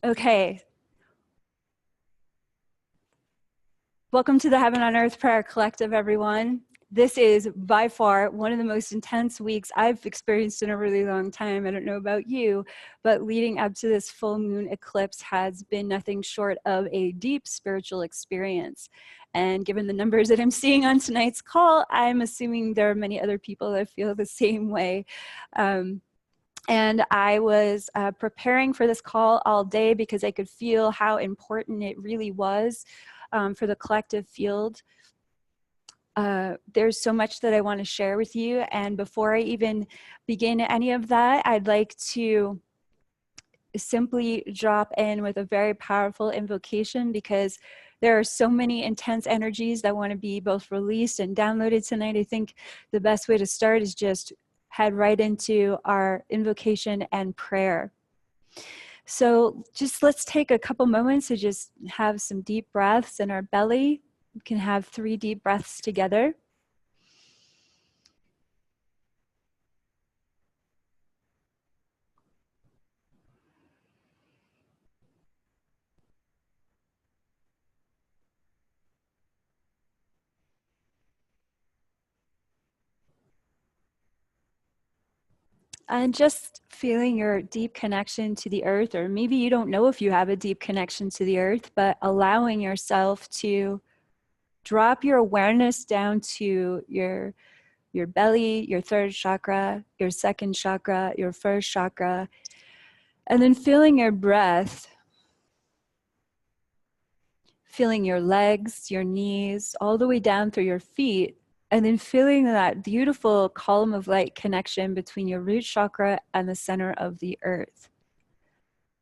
Okay. Welcome to the Heaven on Earth Prayer Collective, everyone. This is by far one of the most intense weeks I've experienced in a really long time. I don't know about you, but leading up to this full moon eclipse has been nothing short of a deep spiritual experience. And given the numbers that I'm seeing on tonight's call, I'm assuming there are many other people that feel the same way. And I was preparing for this call all day because I could feel how important it really was for the collective field. There's so much that I want to share with you. And before I even begin any of that, I'd like to simply drop in with a very powerful invocation, because there are so many intense energies that want to be both released and downloaded tonight. I think the best way to start is just head right into our invocation and prayer. So just let's take a couple moments to just have some deep breaths in our belly. We can have 3 deep breaths together. And just feeling your deep connection to the earth, or maybe you don't know if you have a deep connection to the earth, but allowing yourself to drop your awareness down to your belly, your 3rd chakra, your 2nd chakra, your 1st chakra, and then feeling your breath, feeling your legs, your knees, all the way down through your feet, and then feeling that beautiful column of light connection between your root chakra and the center of the earth.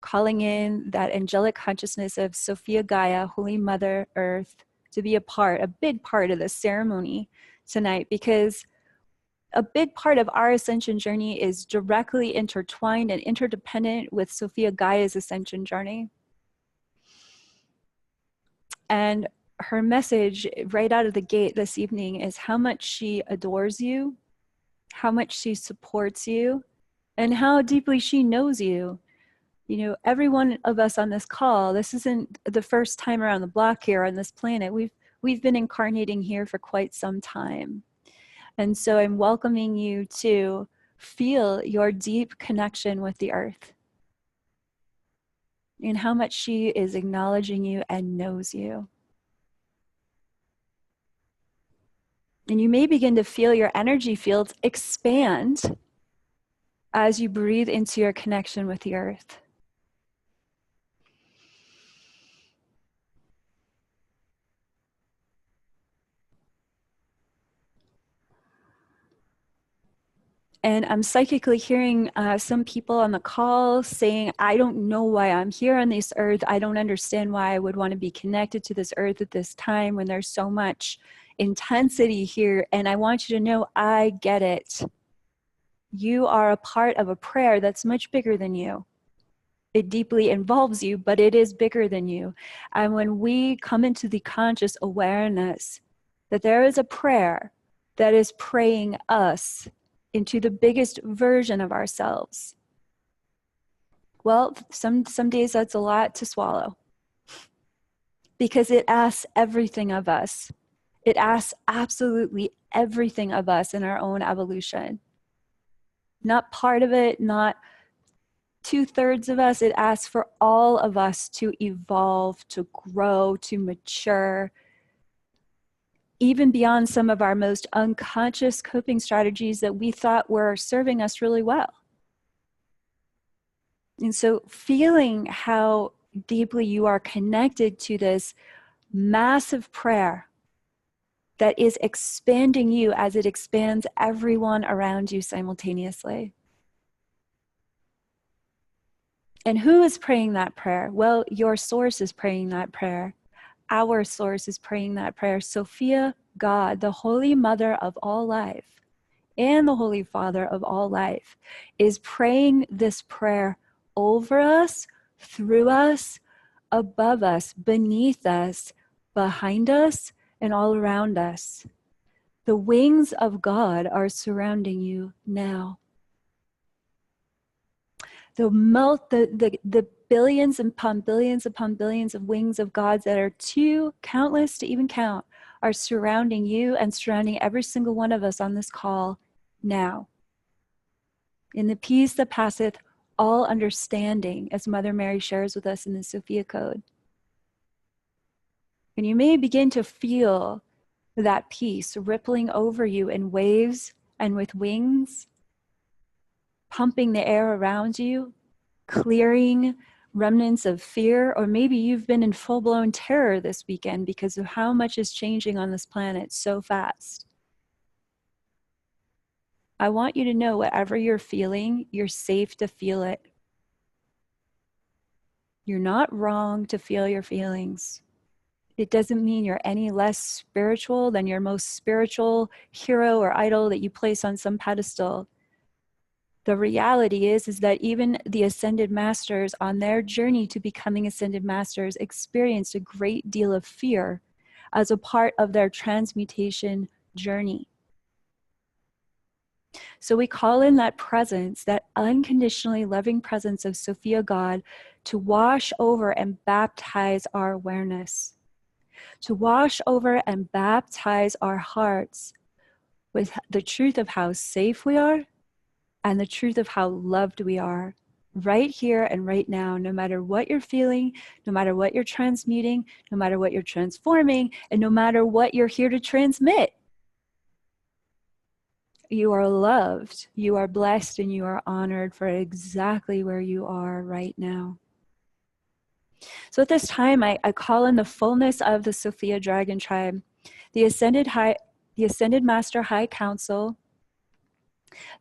Calling in that angelic consciousness of Sophia Gaia, Holy Mother Earth, to be a big part of the ceremony tonight, because a big part of our ascension journey is directly intertwined and interdependent with Sophia Gaia's ascension journey. And her message right out of the gate this evening is how much she adores you, how much she supports you, and how deeply she knows you. You know, every one of us on this call, this isn't the first time around the block here on this planet. We've been incarnating here for quite some time. And so I'm welcoming you to feel your deep connection with the earth and how much she is acknowledging you and knows you. And you may begin to feel your energy fields expand as you breathe into your connection with the earth. And I'm psychically hearing some people on the call saying, I don't know why I'm here on this earth. I don't understand why I would want to be connected to this earth at this time when there's so much intensity here. And I want you to know, I get it. You are a part of a prayer that's much bigger than you. It deeply involves you, but it is bigger than you. And when we come into the conscious awareness that there is a prayer that is praying us into the biggest version of ourselves, well, some days that's a lot to swallow, because it asks everything of us. It asks absolutely everything of us in our own evolution. Not part of it, not 2/3 of us. It asks for all of us to evolve, to grow, to mature, even beyond some of our most unconscious coping strategies that we thought were serving us really well. And so feeling how deeply you are connected to this massive prayer that is expanding you as it expands everyone around you simultaneously. And who is praying that prayer? Well, your source is praying that prayer. Our source is praying that prayer. Sophia, God, the Holy Mother of all life, and the Holy Father of all life, is praying this prayer over us, through us, above us, beneath us, behind us, and all around us. The wings of God are surrounding you now. the billions upon billions of wings of gods that are too countless to even count are surrounding you and surrounding every single one of us on this call now. In the peace that passeth all understanding, as Mother Mary shares with us in the Sophia Code. And you may begin to feel that peace rippling over you in waves and with wings, pumping the air around you, clearing remnants of fear, or maybe you've been in full-blown terror this weekend because of how much is changing on this planet so fast. I want you to know whatever you're feeling, you're safe to feel it. You're not wrong to feel your feelings. It doesn't mean you're any less spiritual than your most spiritual hero or idol that you place on some pedestal. The reality is that even the ascended masters on their journey to becoming ascended masters experienced a great deal of fear as a part of their transmutation journey. So we call in that presence, that unconditionally loving presence of Sophia God, to wash over and baptize our awareness, to wash over and baptize our hearts with the truth of how safe we are and the truth of how loved we are right here and right now, no matter what you're feeling, no matter what you're transmuting, no matter what you're transforming, and no matter what you're here to transmit. You are loved, you are blessed, and you are honored for exactly where you are right now. So at this time, I call in the fullness of the Sophia Dragon Tribe, the Ascended Master High Council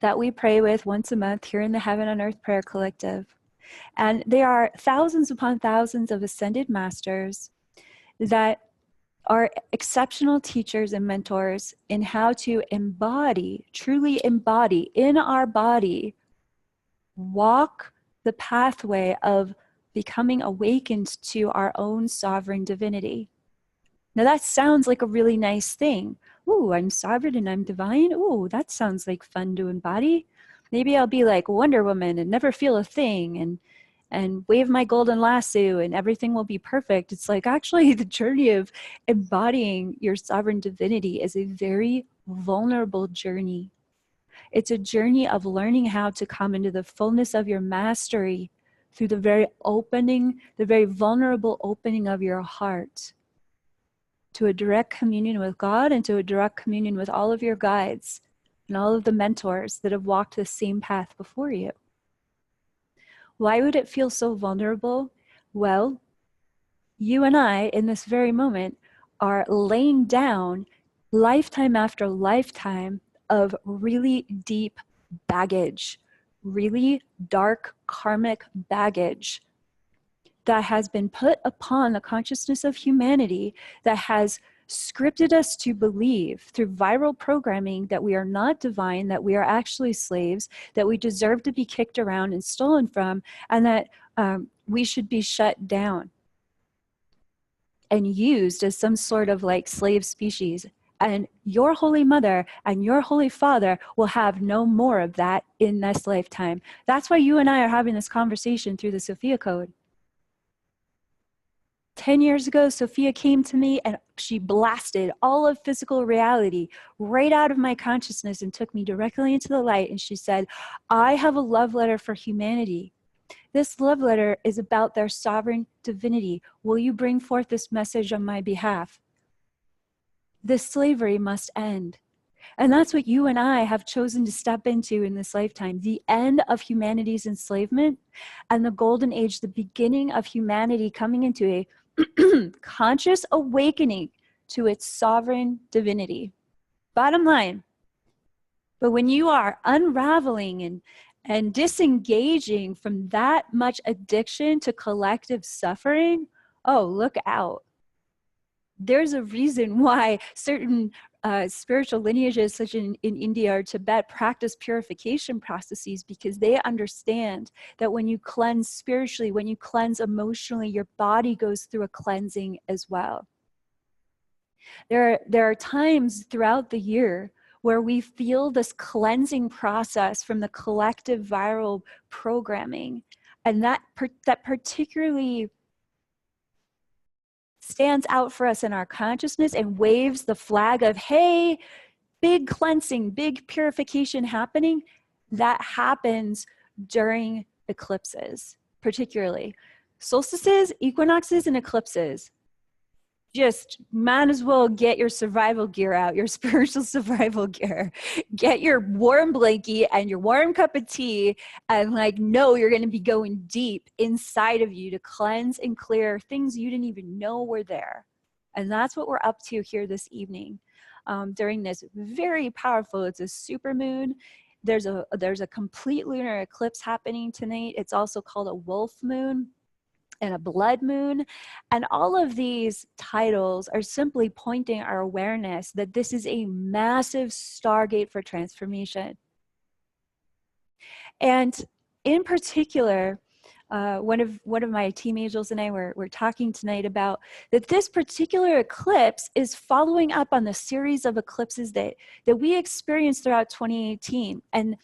that we pray with once a month here in the Heaven on Earth Prayer Collective. And there are thousands upon thousands of Ascended Masters that are exceptional teachers and mentors in how to embody, truly embody in our body, walk the pathway of becoming awakened to our own sovereign divinity. Now that sounds like a really nice thing. Ooh, I'm sovereign and I'm divine. Ooh, that sounds like fun to embody. Maybe I'll be like Wonder Woman and never feel a thing and wave my golden lasso and everything will be perfect. It's like actually the journey of embodying your sovereign divinity is a very vulnerable journey. It's a journey of learning how to come into the fullness of your mastery through the very opening, the very vulnerable opening of your heart to a direct communion with God and to a direct communion with all of your guides and all of the mentors that have walked the same path before you. Why would it feel so vulnerable? Well, you and I, in this very moment, are laying down lifetime after lifetime of really deep baggage, really dark karmic baggage that has been put upon the consciousness of humanity, that has scripted us to believe through viral programming that we are not divine, that we are actually slaves, that we deserve to be kicked around and stolen from, and that we should be shut down and used as some sort of like slave species. And your Holy Mother and your Holy Father will have no more of that in this lifetime. That's why you and I are having this conversation through the Sophia Code. 10 years ago, Sophia came to me and she blasted all of physical reality right out of my consciousness and took me directly into the light. And she said, I have a love letter for humanity. This love letter is about their sovereign divinity. Will you bring forth this message on my behalf? This slavery must end. And that's what you and I have chosen to step into in this lifetime, the end of humanity's enslavement and the golden age, the beginning of humanity coming into a conscious awakening to its sovereign divinity. Bottom line. But when you are unraveling and disengaging from that much addiction to collective suffering, oh, look out. There's a reason why certain spiritual lineages, such in India or Tibet, practice purification processes, because they understand that when you cleanse spiritually, when you cleanse emotionally, your body goes through a cleansing as well. There are times throughout the year where we feel this cleansing process from the collective viral programming. And that particularly stands out for us in our consciousness and waves the flag of, hey, big cleansing, big purification happening. That happens during eclipses, particularly. Solstices, equinoxes, and eclipses. Just might as well get your survival gear out, your spiritual survival gear. Get your warm blankie and your warm cup of tea, and like, know you're going to be going deep inside of you to cleanse and clear things you didn't even know were there. And that's what we're up to here this evening. During this very powerful, it's a super moon. There's a complete lunar eclipse happening tonight. It's also called a wolf moon and a blood moon. And all of these titles are simply pointing our awareness that this is a massive stargate for transformation. And in particular, one of my team angels and I were talking tonight about that this particular eclipse is following up on the series of eclipses that we experienced throughout 2018. And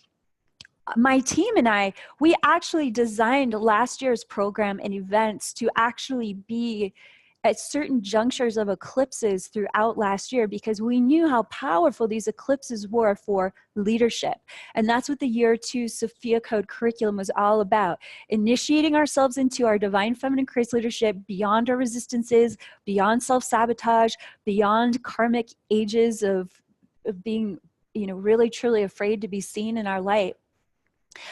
my team and I, we actually designed last year's program and events to actually be at certain junctures of eclipses throughout last year, because we knew how powerful these eclipses were for leadership. And that's what the year 2 Sophia Code curriculum was all about. Initiating ourselves into our divine feminine Christ leadership beyond our resistances, beyond self-sabotage, beyond karmic ages of being, really truly afraid to be seen in our light.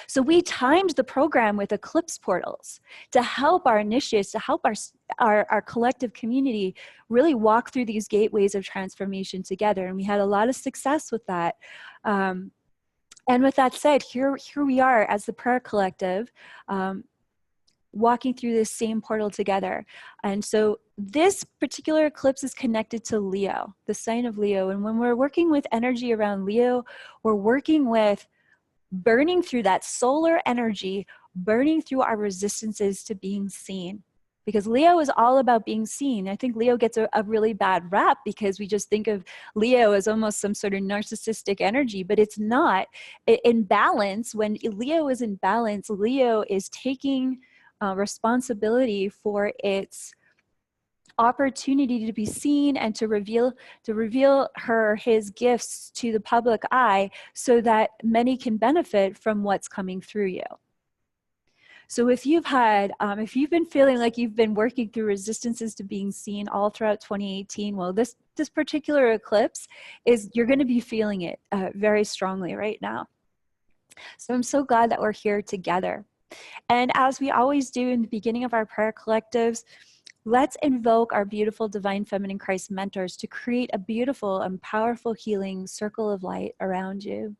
So we timed the program with eclipse portals to help our initiates, to help our collective community really walk through these gateways of transformation together. And we had a lot of success with that. And with that said, here we are as the prayer collective, walking through this same portal together. And so this particular eclipse is connected to Leo, the sign of Leo. And when we're working with energy around Leo, we're working with burning through that solar energy, burning through our resistances to being seen. Because Leo is all about being seen. I think Leo gets a really bad rap because we just think of Leo as almost some sort of narcissistic energy, but it's not. In balance, when Leo is in balance, Leo is taking responsibility for its opportunity to be seen and to reveal his gifts to the public eye so that many can benefit from what's coming through you. So if you've been feeling like you've been working through resistances to being seen all throughout 2018, well, this particular eclipse you're going to be feeling it very strongly right now. So I'm so glad that we're here together. And as we always do in the beginning of our prayer collectives, let's invoke our beautiful divine feminine Christ mentors to create a beautiful and powerful healing circle of light around you.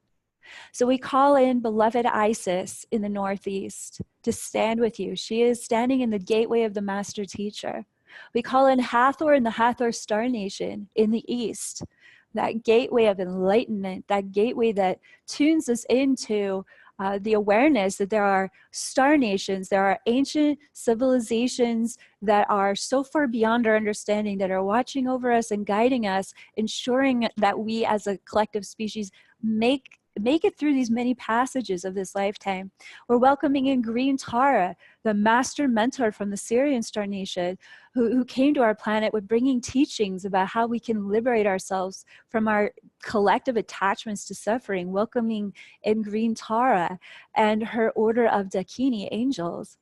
So we call in beloved Isis in the Northeast to stand with you. She is standing in the gateway of the Master Teacher. We call in Hathor in the Hathor Star Nation in the East, that gateway of enlightenment, that gateway that tunes us into the awareness that there are star nations, there are ancient civilizations that are so far beyond our understanding, that are watching over us and guiding us, ensuring that we as a collective species make it through these many passages of this lifetime. We're welcoming in Green Tara, the master mentor from the Syrian Star Nation, who came to our planet with bringing teachings about how we can liberate ourselves from our collective attachments to suffering, welcoming in Green Tara and her order of Dakini angels.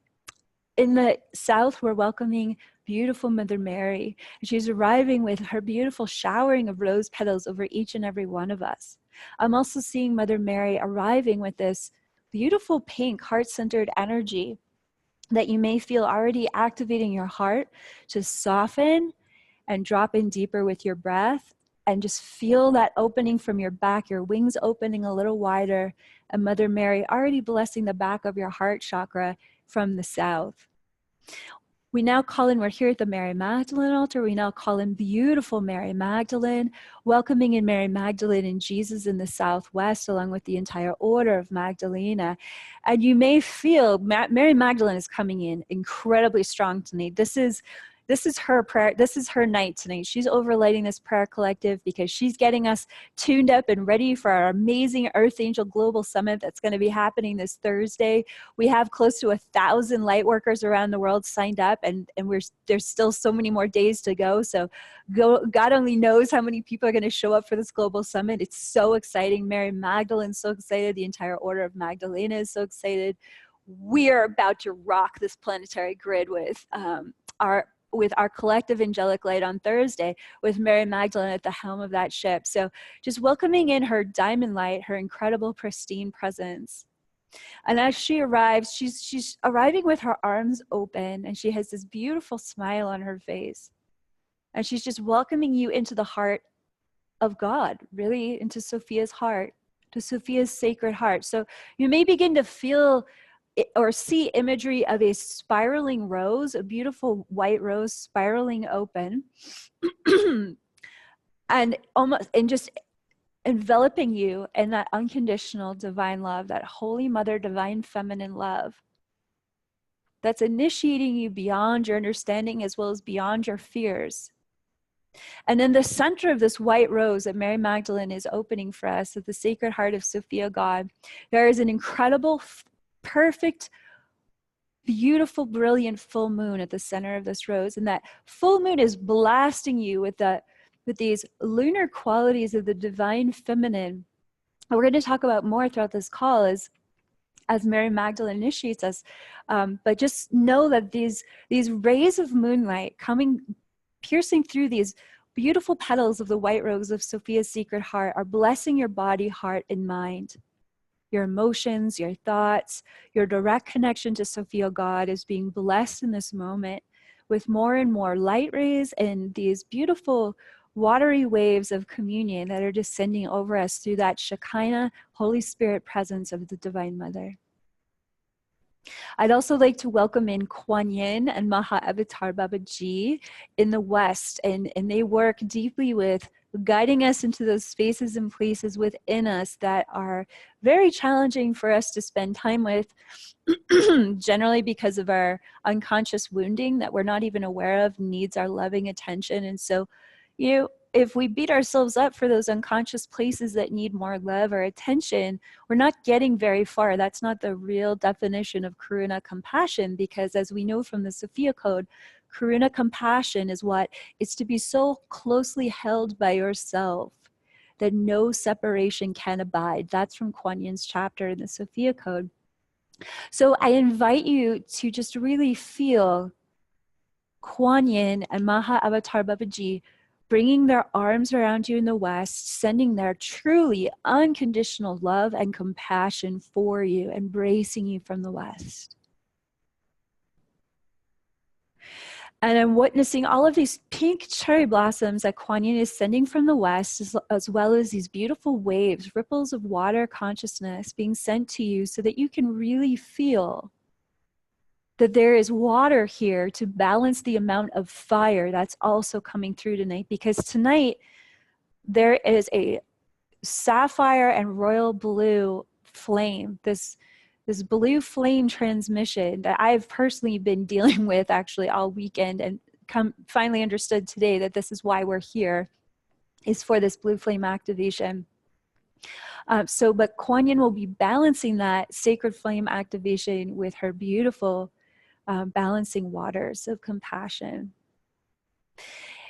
In the South, we're welcoming beautiful Mother Mary. She's arriving with her beautiful showering of rose petals over each and every one of us. I'm also seeing Mother Mary arriving with this beautiful pink heart-centered energy that you may feel already activating your heart to soften and drop in deeper with your breath, and just feel that opening from your back, your wings opening a little wider, and Mother Mary already blessing the back of your heart chakra from the south. We now call in, we're here at the Mary Magdalene altar, we now call in beautiful Mary Magdalene, welcoming in Mary Magdalene and Jesus in the Southwest, along with the entire order of Magdalena. And you may feel Mary Magdalene is coming in incredibly strong tonight. This is this is her prayer. This is her night tonight. She's overlighting this prayer collective because she's getting us tuned up and ready for our amazing Earth Angel Global Summit that's going to be happening this Thursday. We have close to 1,000 light workers around the world signed up, and there's still so many more days to go. So God only knows how many people are going to show up for this Global Summit. It's so exciting. Mary Magdalene's so excited. The entire Order of Magdalene is so excited. We are about to rock this planetary grid with our collective angelic light on Thursday, with Mary Magdalene at the helm of that ship. So just welcoming in her diamond light, her incredible pristine presence. And as she arrives, she's arriving with her arms open, and she has this beautiful smile on her face. And she's just welcoming you into the heart of God, really into Sophia's heart, to Sophia's sacred heart. So you may begin to feel or see imagery of a spiraling rose, a beautiful white rose spiraling open, and just enveloping you in that unconditional divine love, that Holy Mother divine feminine love that's initiating you beyond your understanding as well as beyond your fears. And in the center of this white rose that Mary Magdalene is opening for us, at the Sacred Heart of Sophia God, there is an incredible, perfect, beautiful, brilliant full moon at the center of this rose. And that full moon is blasting you with these lunar qualities of the divine feminine. And we're going to talk about more throughout this call as Mary Magdalene initiates us. But just know that these rays of moonlight piercing through these beautiful petals of the white rose of Sophia's secret heart are blessing your body, heart, and mind. Your emotions, your thoughts, your direct connection to Sophia God is being blessed in this moment with more and more light rays and these beautiful watery waves of communion that are descending over us through that Shekinah, Holy Spirit presence of the Divine Mother. I'd also like to welcome in Kuan Yin and Maha Avatar Babaji in the West, and they work deeply with guiding us into those spaces and places within us that are very challenging for us to spend time with, generally because of our unconscious wounding that we're not even aware of needs our loving attention. And so, if we beat ourselves up for those unconscious places that need more love or attention, we're not getting very far. That's not the real definition of Karuna compassion, because as we know from the Sophia Code, Karuna compassion is what? It's to be so closely held by yourself that no separation can abide. That's from Kuan Yin's chapter in the Sophia Code. So I invite you to just really feel Kuan Yin and Maha Avatar Babaji bringing their arms around you in the West, sending their truly unconditional love and compassion for you, embracing you from the West. And I'm witnessing all of these pink cherry blossoms that Kuan Yin is sending from the West, as well as these beautiful waves, ripples of water consciousness being sent to you so that you can really feel that there is water here to balance the amount of fire that's also coming through tonight. Because tonight there is a sapphire and royal blue flame, this blue flame transmission that I've personally been dealing with actually all weekend, and finally understood today that this is why we're here, is for this blue flame activation. But Kuan Yin will be balancing that sacred flame activation with her beautiful balancing waters of compassion.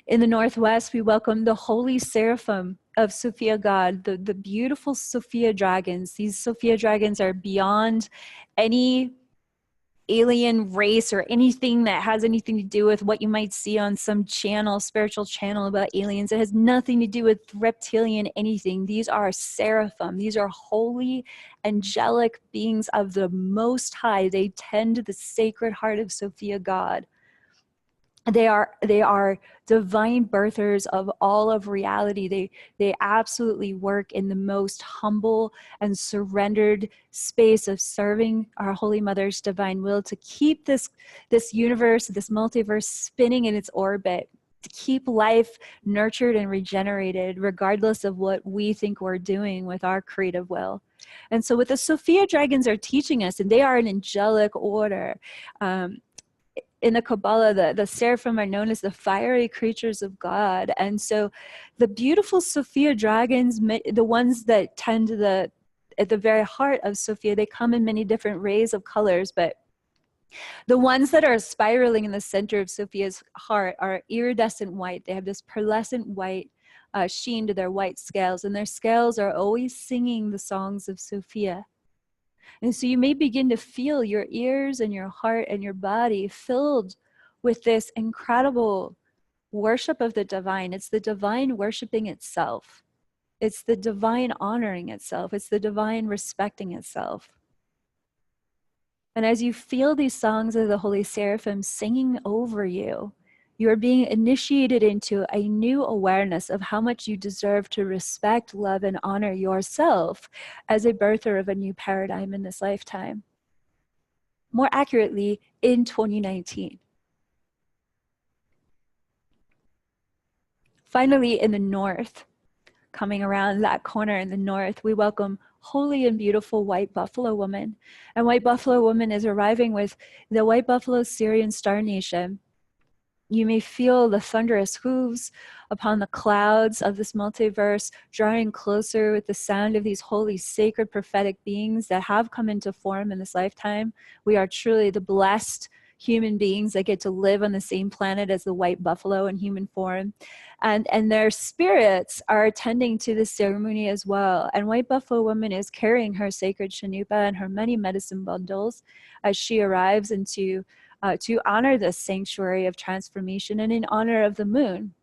In the Northwest, we welcome the holy seraphim of Sophia God, the beautiful Sophia dragons. These Sophia dragons are beyond any alien race or anything that has anything to do with what you might see on some channel, spiritual channel about aliens. It has nothing to do with reptilian anything. These are seraphim. These are holy, angelic beings of the Most High. They tend the sacred heart of Sophia God. They are divine birthers of all of reality. They absolutely work in the most humble and surrendered space of serving our Holy Mother's divine will to keep this universe, this multiverse spinning in its orbit, to keep life nurtured and regenerated, regardless of what we think we're doing with our creative will. And so what the Sophia dragons are teaching us, and they are an angelic order, in the Kabbalah, the seraphim are known as the fiery creatures of God. And so the beautiful Sophia dragons, the ones that tend to at the very heart of Sophia, they come in many different rays of colors, but the ones that are spiraling in the center of Sophia's heart are iridescent white. They have this pearlescent white sheen to their white scales, and their scales are always singing the songs of Sophia. And so you may begin to feel your ears and your heart and your body filled with this incredible worship of the divine. It's the divine worshiping itself. It's the divine honoring itself. It's the divine respecting itself. And as you feel these songs of the Holy Seraphim singing over you, you are being initiated into a new awareness of how much you deserve to respect, love, and honor yourself as a birther of a new paradigm in this lifetime. More accurately, in 2019. Finally, in the north, coming around that corner in the north, we welcome holy and beautiful White Buffalo Woman. And White Buffalo Woman is arriving with the White Buffalo Syrian Star Nation. You may feel the thunderous hooves upon the clouds of this multiverse, drawing closer with the sound of these holy, sacred, prophetic beings that have come into form in this lifetime. We are truly the blessed human beings that get to live on the same planet as the white buffalo in human form. And their spirits are attending to this ceremony as well. And White Buffalo Woman is carrying her sacred shanupa and her many medicine bundles as she arrives into to honor this sanctuary of transformation and in honor of the moon.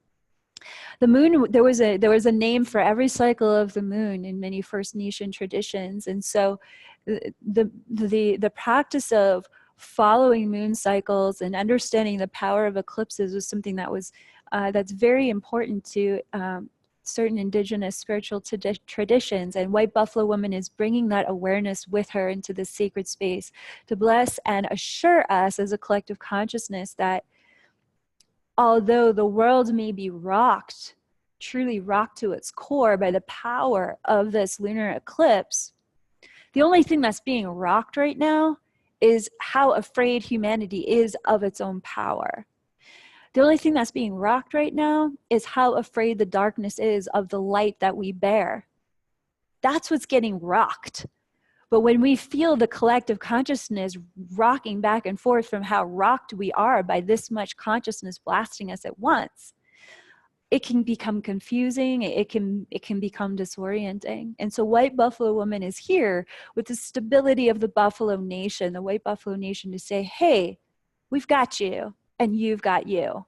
The moon, there was a name for every cycle of the moon in many First Nation traditions. And so the practice of following moon cycles and understanding the power of eclipses was something that was that's very important to certain indigenous spiritual traditions, and White Buffalo Woman is bringing that awareness with her into this sacred space to bless and assure us as a collective consciousness that although the world may be rocked, truly rocked to its core by the power of this lunar eclipse, the only thing that's being rocked right now is how afraid humanity is of its own power. The only thing that's being rocked right now is how afraid the darkness is of the light that we bear. That's what's getting rocked. But when we feel the collective consciousness rocking back and forth from how rocked we are by this much consciousness blasting us at once, it can become confusing, it can become disorienting. And so White Buffalo Woman is here with the stability of the Buffalo Nation, the White Buffalo Nation, to say, hey, we've got you, and you've got you,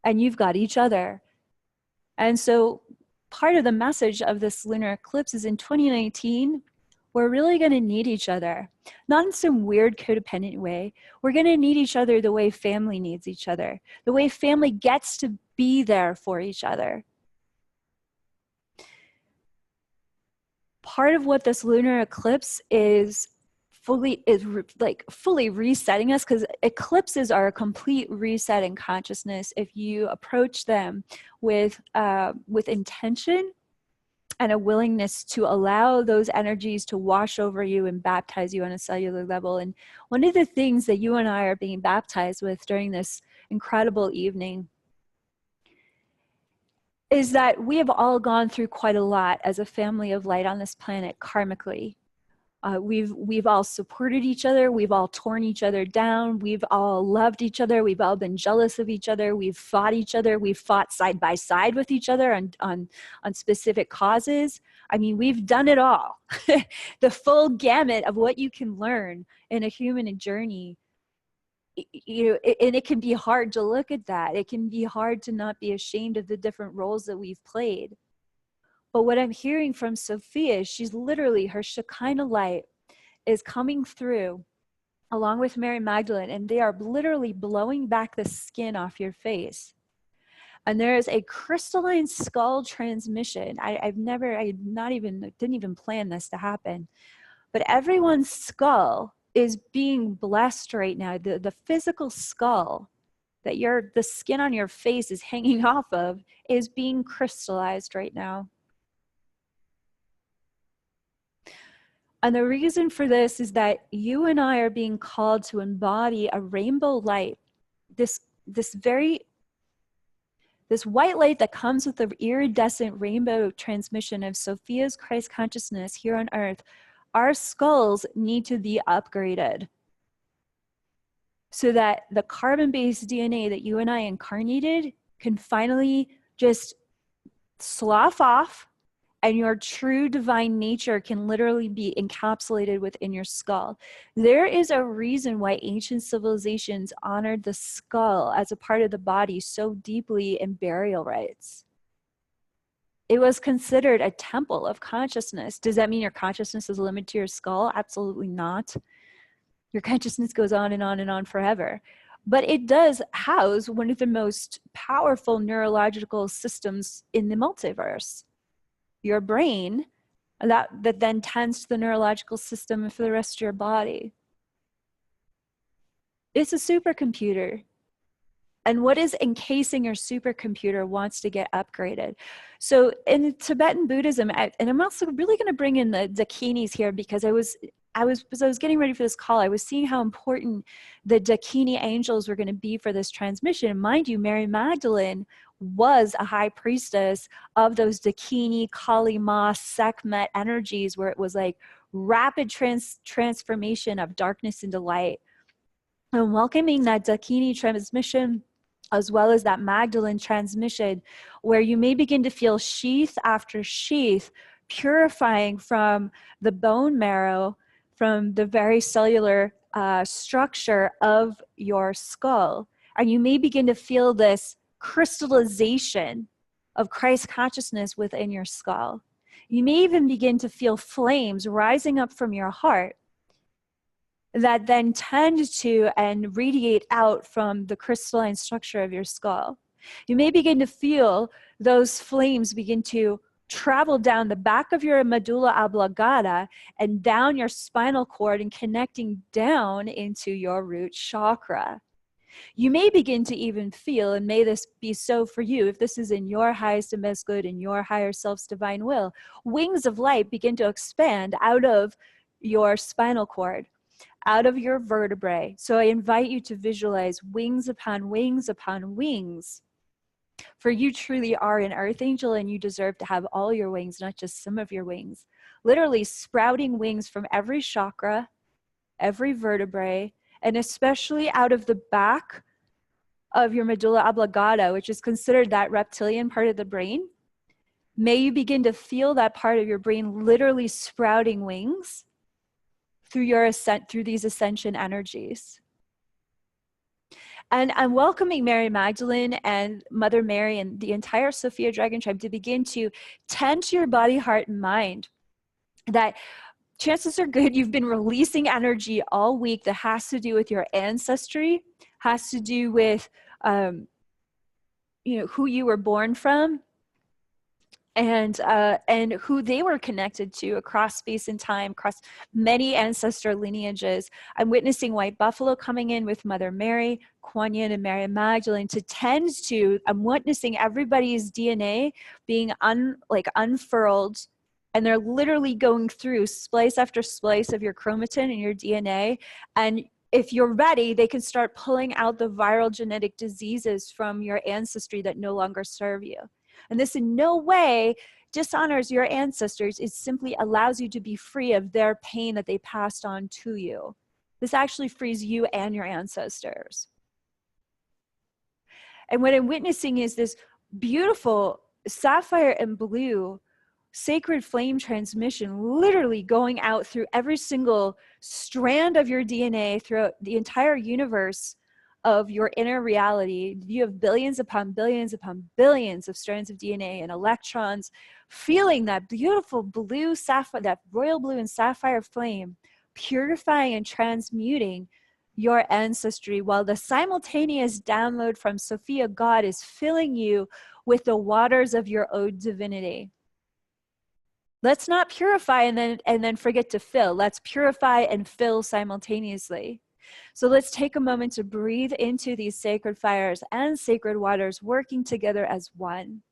and you've got each other. And so part of the message of this lunar eclipse is in 2019, we're really going to need each other, not in some weird codependent way. We're going to need each other the way family needs each other, the way family gets to be there for each other. Part of what this lunar eclipse is fully resetting us, because eclipses are a complete reset in consciousness if you approach them with intention and a willingness to allow those energies to wash over you and baptize you on a cellular level. And one of the things that you and I are being baptized with during this incredible evening is that we have all gone through quite a lot as a family of light on this planet karmically. We've all supported each other. We've all torn each other down. We've all loved each other. We've all been jealous of each other. We've fought each other. We've fought side by side with each other on specific causes. I mean, we've done it all. The full gamut of what you can learn in a human journey. You know, and it can be hard to look at that. It can be hard to not be ashamed of the different roles that we've played. But what I'm hearing from Sophia, she's literally, her Shekinah light is coming through along with Mary Magdalene, and they are literally blowing back the skin off your face. And there is a crystalline skull transmission. Didn't even plan this to happen. But everyone's skull is being blessed right now. The physical skull that the skin on your face is hanging off of is being crystallized right now. And the reason for this is that you and I are being called to embody a rainbow light this very this white light that comes with the iridescent rainbow transmission of Sophia's Christ consciousness here on earth, our skulls need to be upgraded so that the carbon-based DNA that you and I incarnated can finally just slough off, and your true divine nature can literally be encapsulated within your skull. There is a reason why ancient civilizations honored the skull as a part of the body so deeply in burial rites. It was considered a temple of consciousness. Does that mean your consciousness is limited to your skull? Absolutely not. Your consciousness goes on and on and on forever. But it does house one of the most powerful neurological systems in the multiverse. Your brain, that then tends to the neurological system for the rest of your body. It's a supercomputer. And what is encasing your supercomputer wants to get upgraded. So in Tibetan Buddhism, and I'm also really going to bring in the Dakinis here, because as I was getting ready for this call, I was seeing how important the Dakini angels were going to be for this transmission. And mind you, Mary Magdalene was a high priestess of those Dakini, Kali Ma, Sekhmet energies, where it was like rapid transformation of darkness into light. And welcoming that Dakini transmission, as well as that Magdalene transmission, where you may begin to feel sheath after sheath purifying from the bone marrow, from the very cellular structure of your skull. And you may begin to feel this crystallization of Christ consciousness within your skull. You may even begin to feel flames rising up from your heart that then tend to and radiate out from the crystalline structure of your skull. You may begin to feel those flames begin to travel down the back of your medulla oblongata and down your spinal cord and connecting down into your root chakra. You may begin to even feel, and may this be so for you, if this is in your highest and best good and your higher self's divine will, wings of light begin to expand out of your spinal cord, out of your vertebrae. So I invite you to visualize wings upon wings upon wings. For you truly are an earth angel, and you deserve to have all your wings, not just some of your wings. Literally sprouting wings from every chakra, every vertebrae, and especially out of the back of your medulla oblongata, which is considered that reptilian part of the brain. May you begin to feel that part of your brain literally sprouting wings through your ascent, through these ascension energies. And I'm welcoming Mary Magdalene and Mother Mary and the entire Sophia Dragon Tribe to begin to tend to your body, heart, and mind. That chances are good you've been releasing energy all week that has to do with your ancestry, has to do with who you were born from, and who they were connected to across space and time, across many ancestral lineages. I'm witnessing White Buffalo coming in with Mother Mary, Kuan Yin, and Mary Magdalene to tend to. I'm witnessing everybody's DNA being unfurled, and they're literally going through splice after splice of your chromatin and your DNA. And if you're ready, they can start pulling out the viral genetic diseases from your ancestry that no longer serve you. And this in no way dishonors your ancestors. It simply allows you to be free of their pain that they passed on to you. This actually frees you and your ancestors. And what I'm witnessing is this beautiful sapphire and blue sacred flame transmission literally going out through every single strand of your DNA throughout the entire universe of your inner reality. You have billions upon billions upon billions of strands of DNA and electrons, feeling that beautiful blue sapphire, that royal blue and sapphire flame, purifying and transmuting your ancestry, while the simultaneous download from Sophia God is filling you with the waters of your ode divinity. Let's not purify and then forget to fill. Let's purify and fill simultaneously. So let's take a moment to breathe into these sacred fires and sacred waters working together as one.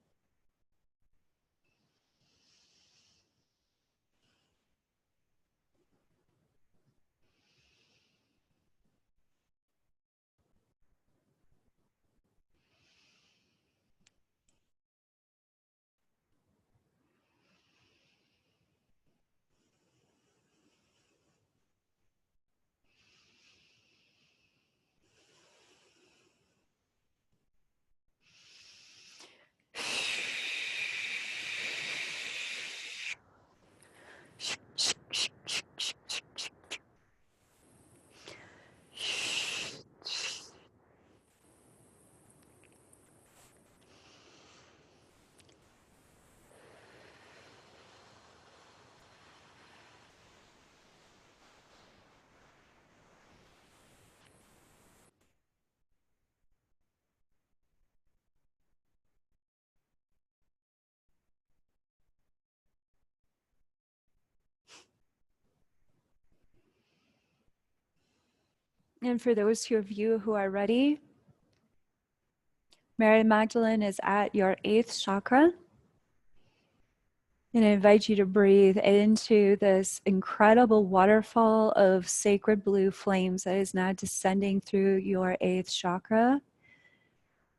And for those of you who are ready, Mary Magdalene is at your 8th chakra. And I invite you to breathe into this incredible waterfall of sacred blue flames that is now descending through your 8th chakra.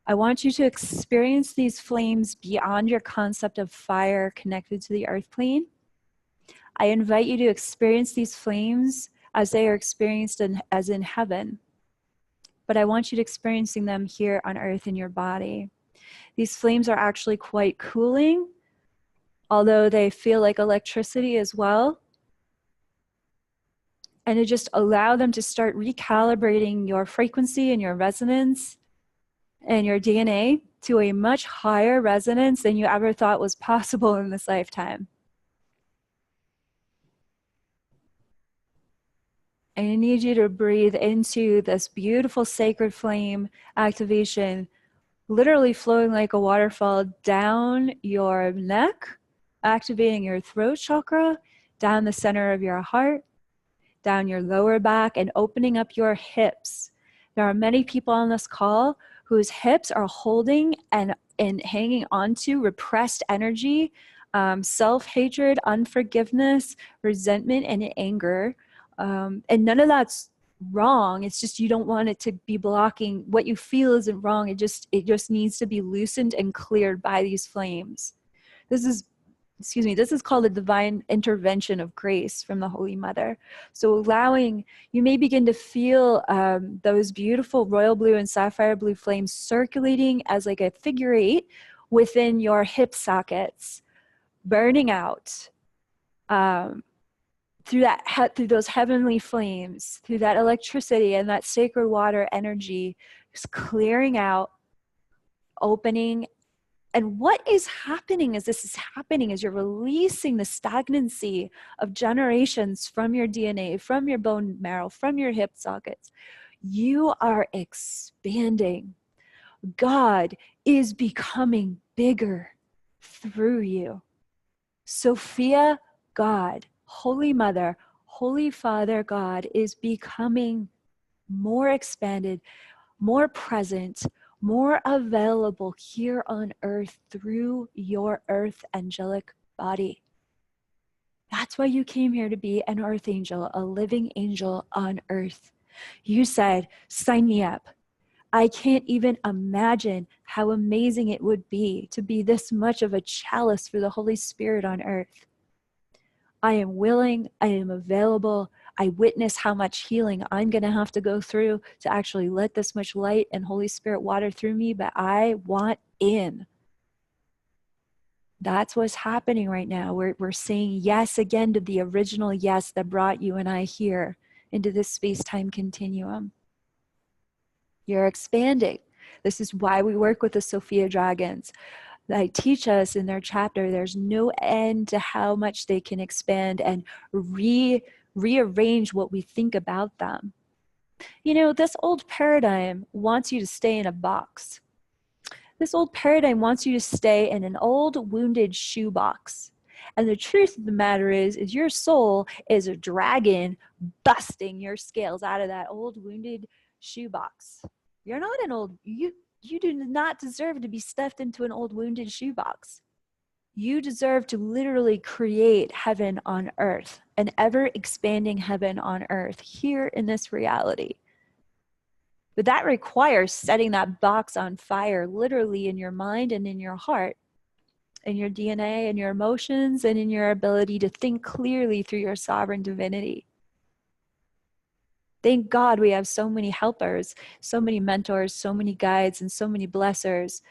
I want you to experience these flames beyond your concept of fire connected to the earth plane. I invite you to experience these flames as they are experienced as in heaven. But I want you to experiencing them here on earth in your body. These flames are actually quite cooling, although they feel like electricity as well. And to just allow them to start recalibrating your frequency and your resonance and your DNA to a much higher resonance than you ever thought was possible in this lifetime. And I need you to breathe into this beautiful sacred flame activation, literally flowing like a waterfall down your neck, activating your throat chakra, down the center of your heart, down your lower back, and opening up your hips. There are many people on this call whose hips are holding and hanging on to repressed energy, self-hatred, unforgiveness, resentment, and anger. And none of that's wrong. It's just you don't want it to be blocking what you feel isn't wrong. It just needs to be loosened and cleared by these flames. This is called a divine intervention of grace from the Holy Mother. So allowing, you may begin to feel those beautiful royal blue and sapphire blue flames circulating as like a figure 8 within your hip sockets, burning out through those heavenly flames, through that electricity and that sacred water energy, just clearing out, opening. And what is happening as this is happening is you're releasing the stagnancy of generations from your DNA, from your bone marrow, from your hip sockets. You are expanding. God is becoming bigger through you. Sophia, God, Holy Mother, Holy Father, God is becoming more expanded, more present, more available here on earth through your earth angelic body. That's why you came here to be an earth angel, a living angel on earth. You said, sign me up. I can't even imagine how amazing it would be to be this much of a chalice for the Holy Spirit on earth. I am willing, I am available. I witness how much healing I'm going to have to go through to actually let this much light and Holy Spirit water through me, but I want in. That's what's happening right now. We're saying yes again to the original yes that brought you and I here into this space-time continuum. You're expanding. This is why we work with the Sophia dragons. They teach us in their chapter, there's no end to how much they can expand and rearrange what we think about them. You know, this old paradigm wants you to stay in a box. This old paradigm wants you to stay in an old wounded shoebox. And the truth of the matter is your soul is a dragon busting your scales out of that old wounded shoebox. You're not an old, you do not deserve to be stuffed into an old wounded shoebox. You deserve to literally create heaven on earth, an ever expanding heaven on earth here in this reality. But that requires setting that box on fire, literally in your mind and in your heart, in your DNA and your emotions, and in your ability to think clearly through your sovereign divinity. Thank God we have so many helpers, so many mentors, so many guides, and so many blessers,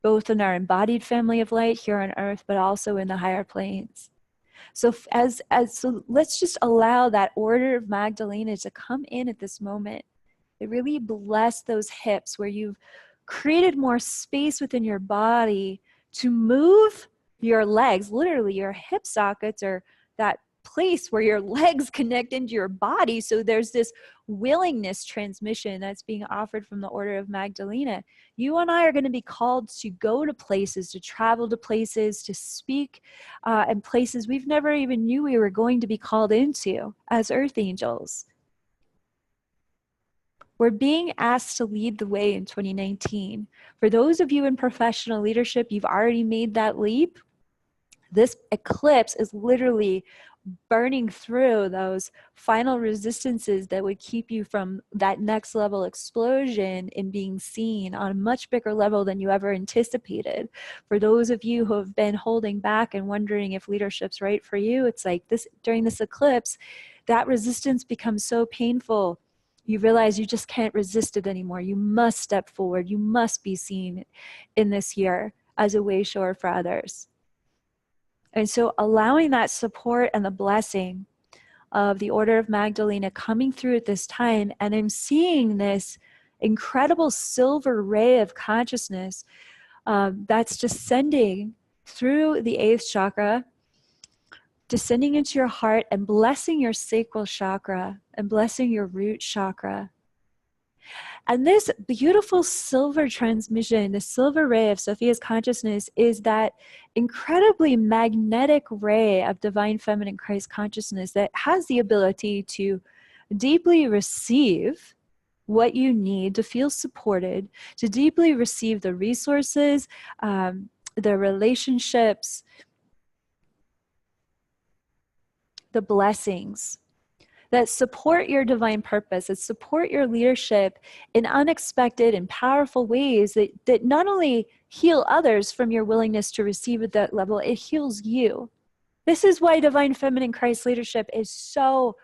both in our embodied family of light here on earth, but also in the higher planes. So so let's just allow that order of Magdalena to come in at this moment. It really bless those hips where you've created more space within your body to move your legs, literally your hip sockets or that place where your legs connect into your body. So there's this willingness transmission that's being offered from the Order of Magdalena. You and I are going to be called to go to places, to travel to places, to speak in places we've never even knew we were going to be called into as earth angels. We're being asked to lead the way in 2019. For those of you in professional leadership, you've already made that leap. This eclipse is literally burning through those final resistances that would keep you from that next level explosion in being seen on a much bigger level than you ever anticipated. For those of you who have been holding back and wondering if leadership's right for you, it's like this, during this eclipse, that resistance becomes so painful. You realize you just can't resist it anymore. You must step forward. You must be seen in this year as a way shower for others. And so allowing that support and the blessing of the Order of Magdalena coming through at this time, and I'm seeing this incredible silver ray of consciousness that's descending through the 8th chakra, descending into your heart and blessing your sacral chakra and blessing your root chakra. And this beautiful silver transmission, the silver ray of Sophia's consciousness, is that incredibly magnetic ray of divine feminine Christ consciousness that has the ability to deeply receive what you need to feel supported, to deeply receive the resources, the relationships, the blessings that support your divine purpose, that support your leadership in unexpected and powerful ways that not only heal others from your willingness to receive at that level, it heals you. This is why divine feminine Christ leadership is so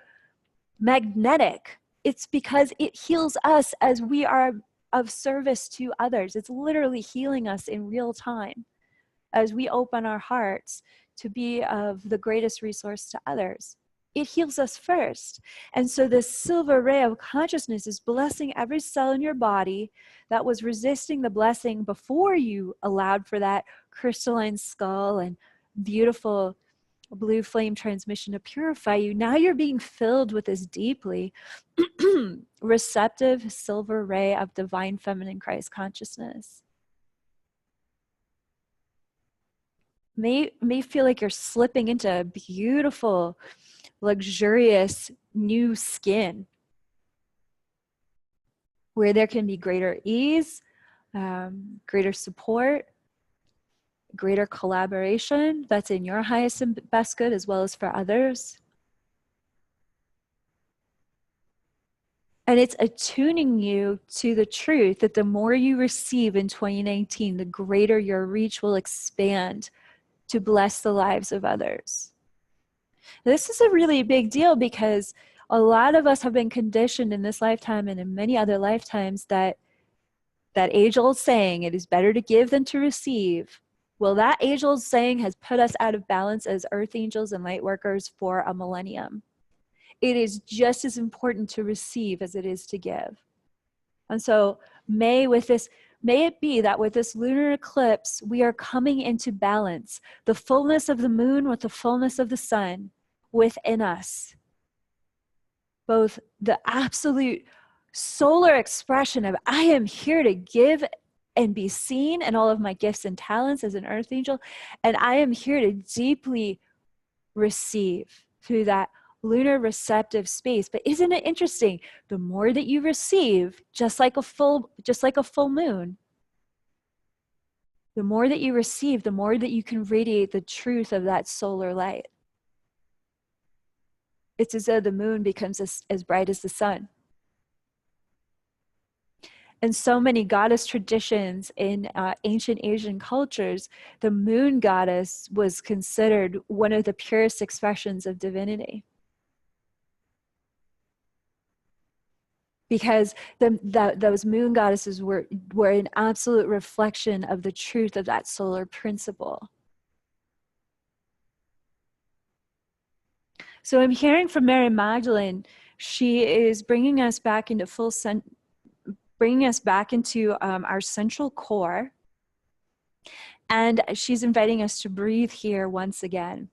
magnetic. It's because it heals us as we are of service to others. It's literally healing us in real time as we open our hearts to be of the greatest resource to others. It heals us first. And so this silver ray of consciousness is blessing every cell in your body that was resisting the blessing before you allowed for that crystalline skull and beautiful blue flame transmission to purify you. Now you're being filled with this deeply receptive silver ray of divine feminine Christ consciousness. May feel like you're slipping into a beautiful, luxurious new skin where there can be greater ease, greater support, greater collaboration that's in your highest and best good as well as for others. And it's attuning you to the truth that the more you receive in 2019, the greater your reach will expand to bless the lives of others. This is a really big deal because a lot of us have been conditioned in this lifetime and in many other lifetimes that age-old saying, it is better to give than to receive. Well, that age-old saying has put us out of balance as earth angels and light workers for a millennium. It is just as important to receive as it is to give. And so may it be that with this lunar eclipse, we are coming into balance, the fullness of the moon with the fullness of the sun within us. Both the absolute solar expression of I am here to give and be seen in all of my gifts and talents as an earth angel, and I am here to deeply receive through that lunar receptive space. But isn't it interesting? The more that you receive, just like a full moon, the more that you receive, the more that you can radiate the truth of that solar light. It's as though the moon becomes as bright as the sun. In so many goddess traditions in ancient Asian cultures, the moon goddess was considered one of the purest expressions of divinity. Because those moon goddesses were an absolute reflection of the truth of that solar principle. So I'm hearing from Mary Magdalene, she is bringing us back into our central core. And she's inviting us to breathe here once again.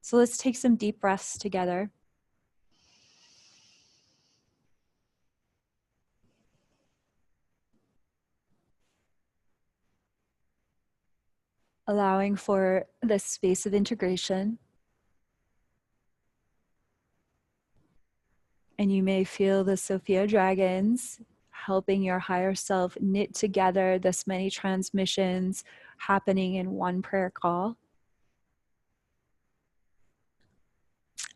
So let's take some deep breaths together. Allowing for this space of integration. And you may feel the Sophia dragons helping your higher self knit together this many transmissions happening in one prayer call.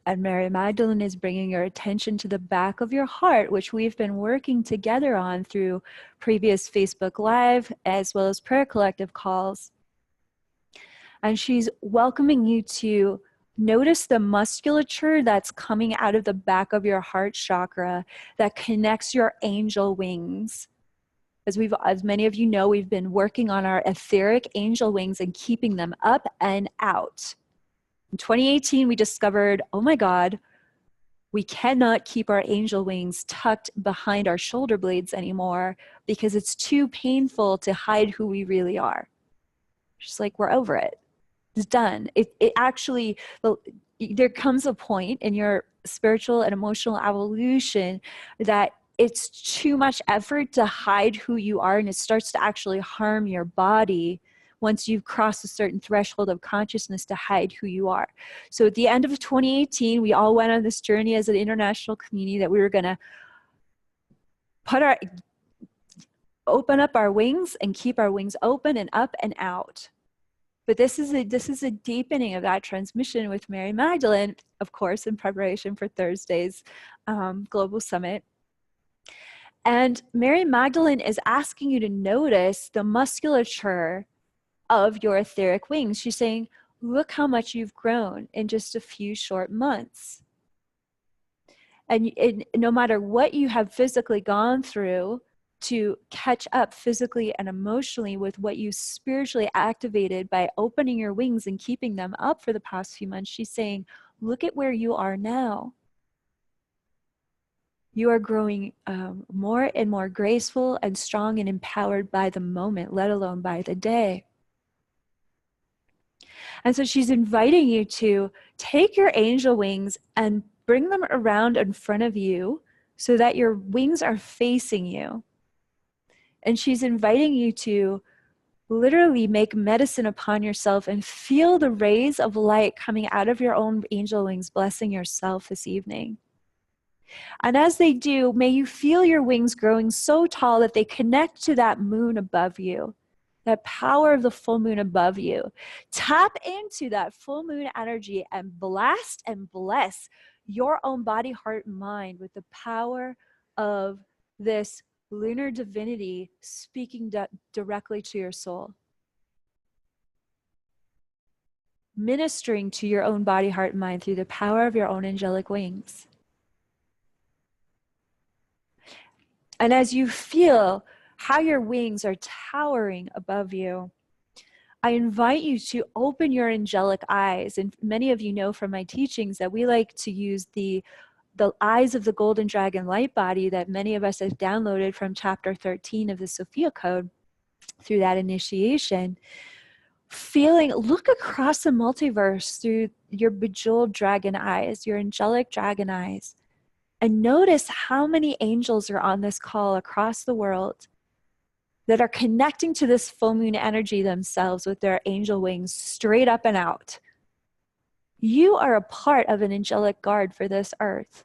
And Mary Magdalene is bringing your attention to the back of your heart, which we've been working together on through previous Facebook Live as well as prayer collective calls. And she's welcoming you to notice the musculature that's coming out of the back of your heart chakra that connects your angel wings. As many of you know, we've been working on our etheric angel wings and keeping them up and out. In 2018, we discovered, oh my God, we cannot keep our angel wings tucked behind our shoulder blades anymore because it's too painful to hide who we really are. Just like, we're over it. It's done. It actually, there comes a point in your spiritual and emotional evolution that it's too much effort to hide who you are, and it starts to actually harm your body once you've crossed a certain threshold of consciousness to hide who you are. So at the end of 2018, we all went on this journey as an international community that we were going to open up our wings and keep our wings open and up and out. But this is a deepening of that transmission with Mary Magdalene, of course, in preparation for Thursday's Global Summit. And Mary Magdalene is asking you to notice the musculature of your etheric wings. She's saying, look how much you've grown in just a few short months. And no matter what you have physically gone through to catch up physically and emotionally with what you spiritually activated by opening your wings and keeping them up for the past few months, she's saying, look at where you are now. You are growing more and more graceful and strong and empowered by the moment, let alone by the day. And so she's inviting you to take your angel wings and bring them around in front of you so that your wings are facing you. And she's inviting you to literally make medicine upon yourself and feel the rays of light coming out of your own angel wings, blessing yourself this evening. And as they do, may you feel your wings growing so tall that they connect to that moon above you, that power of the full moon above you. Tap into that full moon energy and blast and bless your own body, heart, and mind with the power of this lunar divinity speaking directly to your soul. Ministering to your own body, heart, and mind through the power of your own angelic wings. And as you feel how your wings are towering above you, I invite you to open your angelic eyes. And many of you know from my teachings that we like to use the eyes of the golden dragon light body that many of us have downloaded from chapter 13 of the Sophia Code through that initiation. Look across the multiverse through your bejeweled dragon eyes, your angelic dragon eyes, and notice how many angels are on this call across the world that are connecting to this full moon energy themselves with their angel wings straight up and out. You are a part of an angelic guard for this earth.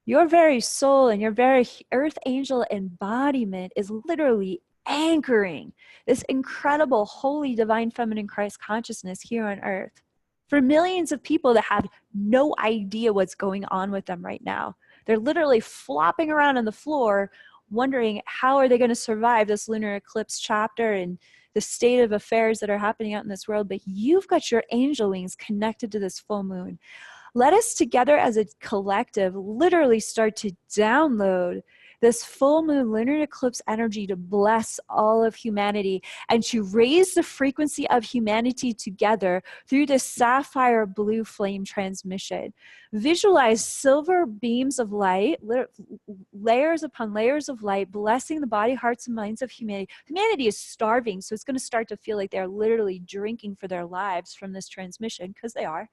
Your very soul and your very earth angel embodiment is literally anchoring this incredible, holy, divine, feminine Christ consciousness here on earth for millions of people that have no idea what's going on with them right now. They're literally flopping around on the floor wondering how are they going to survive this lunar eclipse chapter and the state of affairs that are happening out in this world. But you've got your angel wings connected to this full moon. Let us together as a collective literally start to download this full moon lunar eclipse energy to bless all of humanity and to raise the frequency of humanity together through this sapphire blue flame transmission. Visualize silver beams of light, layers upon layers of light, blessing the body, hearts, and minds of humanity. Humanity is starving, so it's going to start to feel like they're literally drinking for their lives from this transmission, because they are.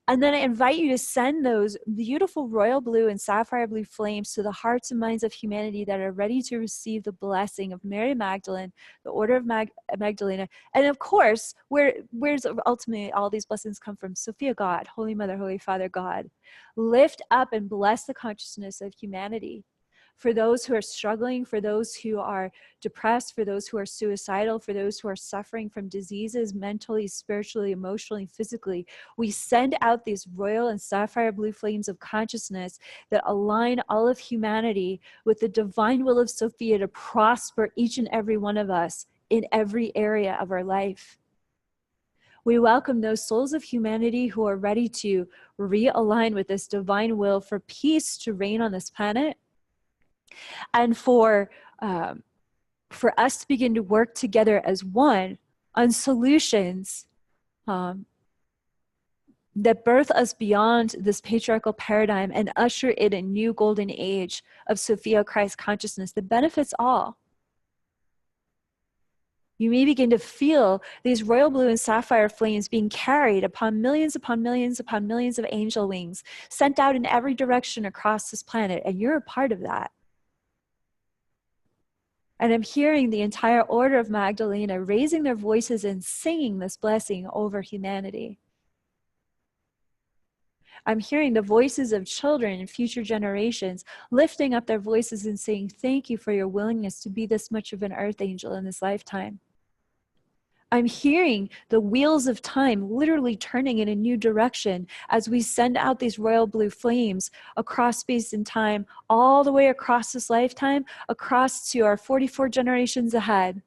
And then I invite you to send those beautiful royal blue and sapphire blue flames to the hearts and minds of humanity that are ready to receive the blessing of Mary Magdalene, the Order of Magdalena. And of course, where's ultimately all these blessings come from? Sophia God, Holy Mother, Holy Father God. Lift up and bless the consciousness of humanity. For those who are struggling, for those who are depressed, for those who are suicidal, for those who are suffering from diseases mentally, spiritually, emotionally, physically, we send out these royal and sapphire blue flames of consciousness that align all of humanity with the divine will of Sophia to prosper each and every one of us in every area of our life. We welcome those souls of humanity who are ready to realign with this divine will for peace to reign on this planet, and for us to begin to work together as one on solutions that birth us beyond this patriarchal paradigm and usher in a new golden age of Sophia Christ consciousness that benefits all. You may begin to feel these royal blue and sapphire flames being carried upon millions of angel wings, sent out in every direction across this planet, and you're a part of that. And I'm hearing the entire Order of Magdalena raising their voices and singing this blessing over humanity. I'm hearing the voices of children and future generations lifting up their voices and saying, thank you for your willingness to be this much of an earth angel in this lifetime. I'm hearing the wheels of time literally turning in a new direction as we send out these royal blue flames across space and time, all the way across this lifetime, across to our 44 generations ahead,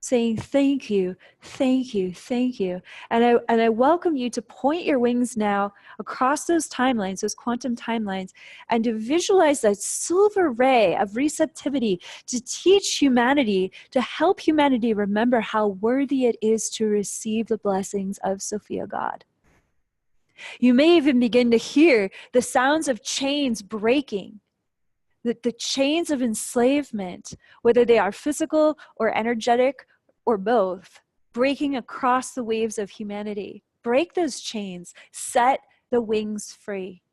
saying thank you, thank you, thank you. And I welcome you to point your wings now across those timelines, those quantum timelines, and to visualize that silver ray of receptivity to teach humanity, to help humanity remember how worthy it is to receive the blessings of Sophia God. You may even begin to hear the sounds of chains breaking, the chains of enslavement, whether they are physical or energetic or both, breaking across the waves of humanity. Break those chains, set the wings free.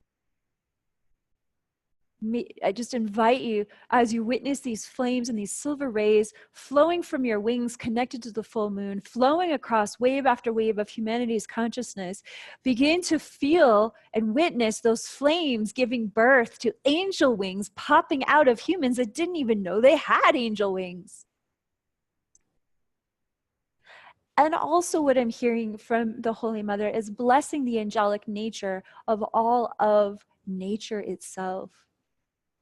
I just invite you, as you witness these flames and these silver rays flowing from your wings connected to the full moon, flowing across wave after wave of humanity's consciousness, begin to feel and witness those flames giving birth to angel wings popping out of humans that didn't even know they had angel wings. And also what I'm hearing from the Holy Mother is blessing the angelic nature of all of nature itself.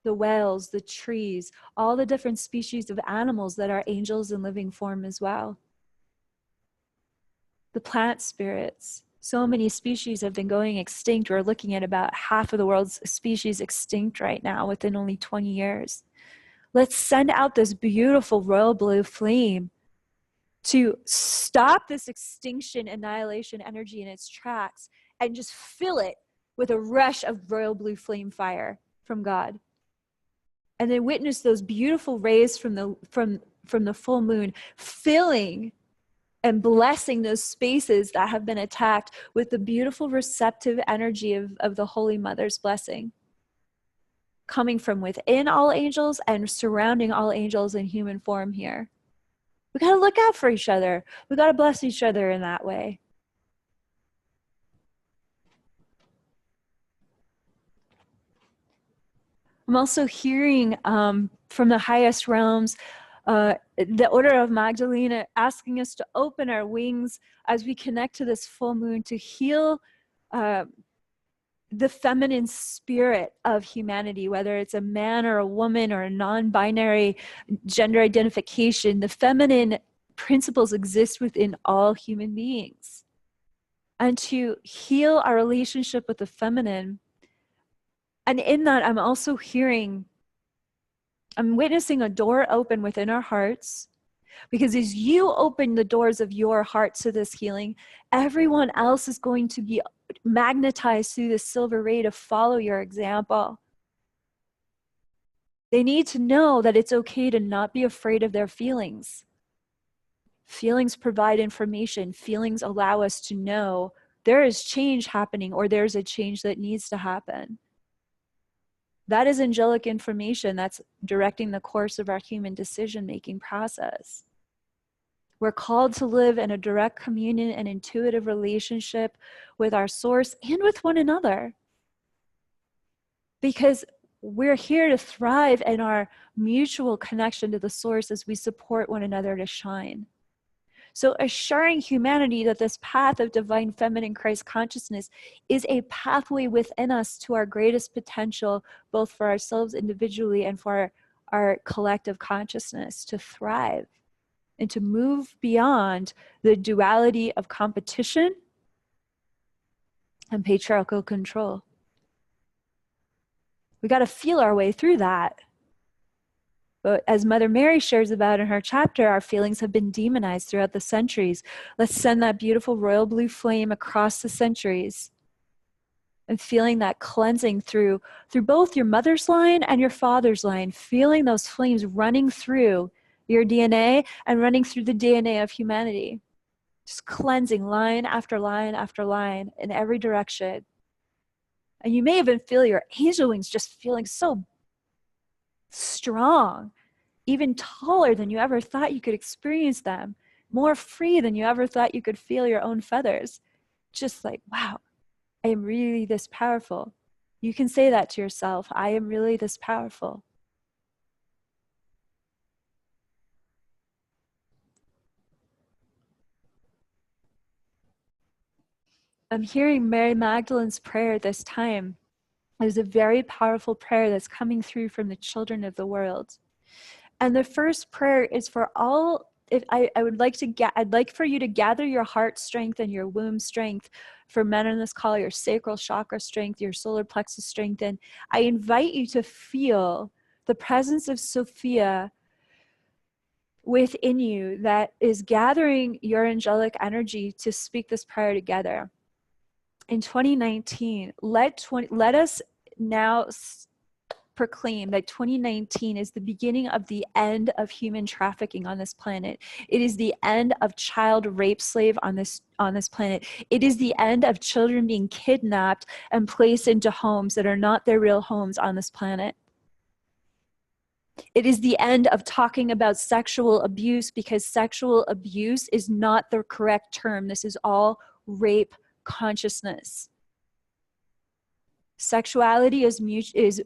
The whales, the trees, all the different species of animals that are angels in living form as well. The plant spirits. So many species have been going extinct. We're looking at about half of the world's species extinct right now within only 20 years. Let's send out this beautiful royal blue flame to stop this extinction, annihilation energy in its tracks and just fill it with a rush of royal blue flame fire from God. And then witness those beautiful rays from the full moon filling and blessing those spaces that have been attacked with the beautiful receptive energy of the Holy Mother's blessing, coming from within all angels and surrounding all angels in human form here. We got to look out for each other. We got to bless each other in that way. I'm also hearing from the highest realms, the Order of Magdalene asking us to open our wings as we connect to this full moon to heal the feminine spirit of humanity, whether it's a man or a woman or a non-binary gender identification. The feminine principles exist within all human beings. And to heal our relationship with the feminine. And in that, I'm also hearing I'm witnessing a door open within our hearts, because as you open the doors of your heart to this healing, everyone else is going to be magnetized through the silver ray to follow your example. They need to know that it's okay to not be afraid of their feelings. Feelings provide information. Feelings allow us to know there is change happening, or there's a change that needs to happen. That is angelic information that's directing the course of our human decision-making process. We're called to live in a direct communion and intuitive relationship with our source and with one another, because we're here to thrive in our mutual connection to the source as we support one another to shine. So assuring humanity that this path of divine feminine Christ consciousness is a pathway within us to our greatest potential, both for ourselves individually and for our collective consciousness to thrive and to move beyond the duality of competition and patriarchal control. We got to feel our way through that. But as Mother Mary shares about in her chapter, our feelings have been demonized throughout the centuries. Let's send that beautiful royal blue flame across the centuries and feeling that cleansing through both your mother's line and your father's line, feeling those flames running through your DNA and running through the DNA of humanity. Just cleansing line after line after line in every direction. And you may even feel your angel wings just feeling so strong, even taller than you ever thought you could experience them, more free than you ever thought you could feel your own feathers. Just like, wow, I am really this powerful. You can say that to yourself. I am really this powerful. I'm hearing Mary Magdalene's prayer this time. It was a very powerful prayer that's coming through from the children of the world. And the first prayer is for all, I'd like for you to gather your heart strength and your womb strength. For men on this call, your sacral chakra strength, your solar plexus strength. And I invite you to feel the presence of Sophia within you that is gathering your angelic energy to speak this prayer together. In 2019, let us now proclaim that 2019 is the beginning of the end of human trafficking on this planet. It is the end of child rape slave on this planet. It is the end of children being kidnapped and placed into homes that are not their real homes on this planet. It is the end of talking about sexual abuse, because sexual abuse is not the correct term. This is all rape consciousness. Sexuality is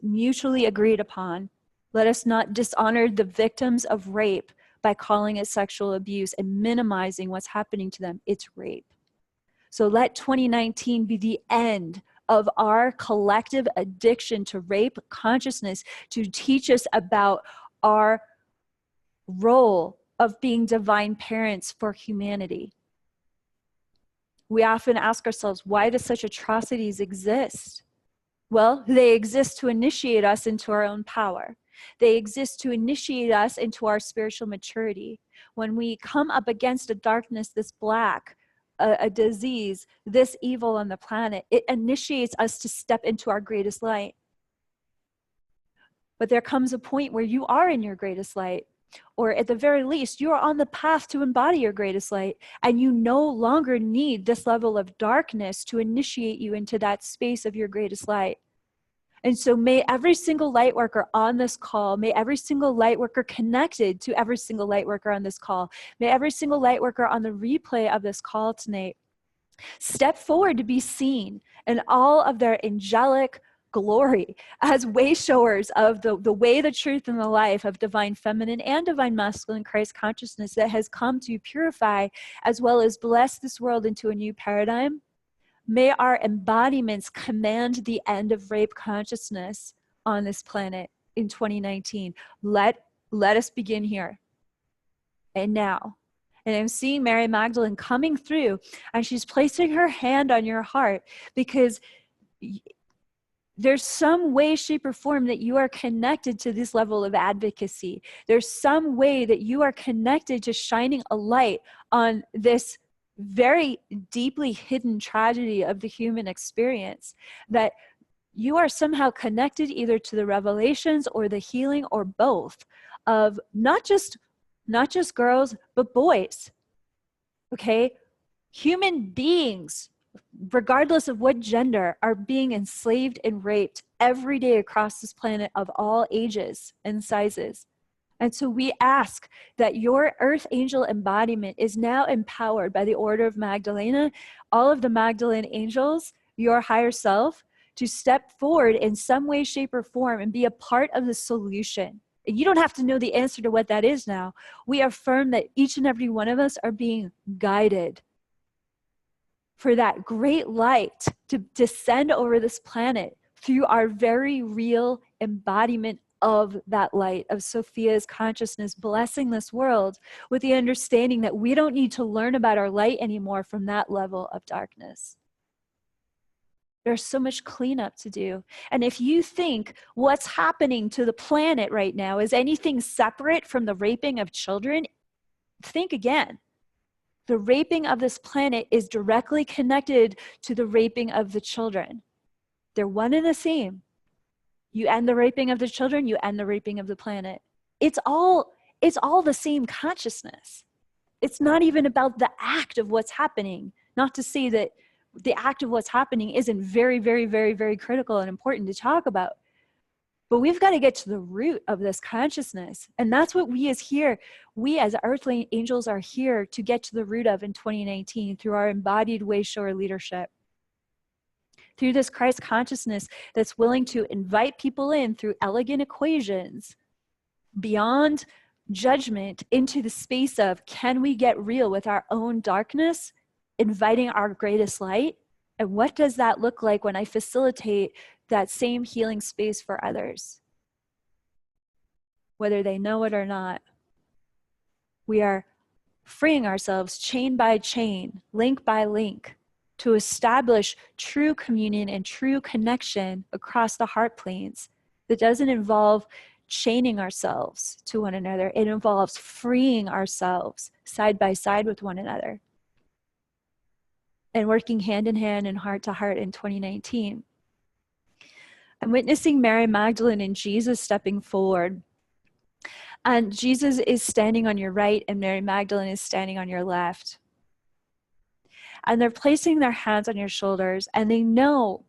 mutually agreed upon. Let us not dishonor the victims of rape by calling it sexual abuse and minimizing what's happening to them. It's rape. So let 2019 be the end of our collective addiction to rape consciousness, to teach us about our role of being divine parents for humanity. We often ask ourselves, why do such atrocities exist? Well, they exist to initiate us into our own power. They exist to initiate us into our spiritual maturity. When we come up against a darkness this black, a disease, this evil on the planet, it initiates us to step into our greatest light. But there comes a point where you are in your greatest light, or at the very least, you are on the path to embody your greatest light, and you no longer need this level of darkness to initiate you into that space of your greatest light. And so may every single light worker on this call, may every single light worker connected to every single light worker on this call, may every single light worker on the replay of this call tonight step forward to be seen in all of their angelic glory as way showers of the way, the truth, and the life of divine feminine and divine masculine Christ consciousness that has come to purify as well as bless this world into a new paradigm. May our embodiments command the end of rape consciousness on this planet in 2019. Let us begin here and now. And I'm seeing Mary Magdalene coming through, and she's placing her hand on your heart, because there's some way, shape, or form that you are connected to this level of advocacy. There's some way that you are connected to shining a light on this very deeply hidden tragedy of the human experience, that you are somehow connected either to the revelations or the healing or both of not just girls, but boys. Okay? Human beings, regardless of what gender, are being enslaved and raped every day across this planet of all ages and sizes. And so we ask that your earth angel embodiment is now empowered by the order of Magdalena, all of the Magdalene angels, your higher self, to step forward in some way, shape, or form and be a part of the solution. You don't have to know the answer to what that is now. We affirm that each and every one of us are being guided for that great light to descend over this planet through our very real embodiment of that light, of Sophia's consciousness, blessing this world with the understanding that we don't need to learn about our light anymore from that level of darkness. There's so much cleanup to do. And if you think what's happening to the planet right now is anything separate from the raping of children, think again. The raping of this planet is directly connected to the raping of the children. They're one and the same. You end the raping of the children, you end the raping of the planet. It's all the same consciousness. It's not even about the act of what's happening. Not to say that the act of what's happening isn't very, very, very, very critical and important to talk about. But we've got to get to the root of this consciousness. And that's what we as earthly angels are here to get to the root of in 2019 through our embodied way-shower leadership. Through this Christ consciousness that's willing to invite people in through elegant equations, beyond judgment, into the space of, can we get real with our own darkness, inviting our greatest light? And what does that look like when I facilitate that same healing space for others? Whether they know it or not, we are freeing ourselves chain by chain, link by link, to establish true communion and true connection across the heart planes. That doesn't involve chaining ourselves to one another. It involves freeing ourselves side by side with one another and working hand in hand and heart to heart in 2019. I'm witnessing Mary Magdalene and Jesus stepping forward. And Jesus is standing on your right and Mary Magdalene is standing on your left. And they're placing their hands on your shoulders, and they know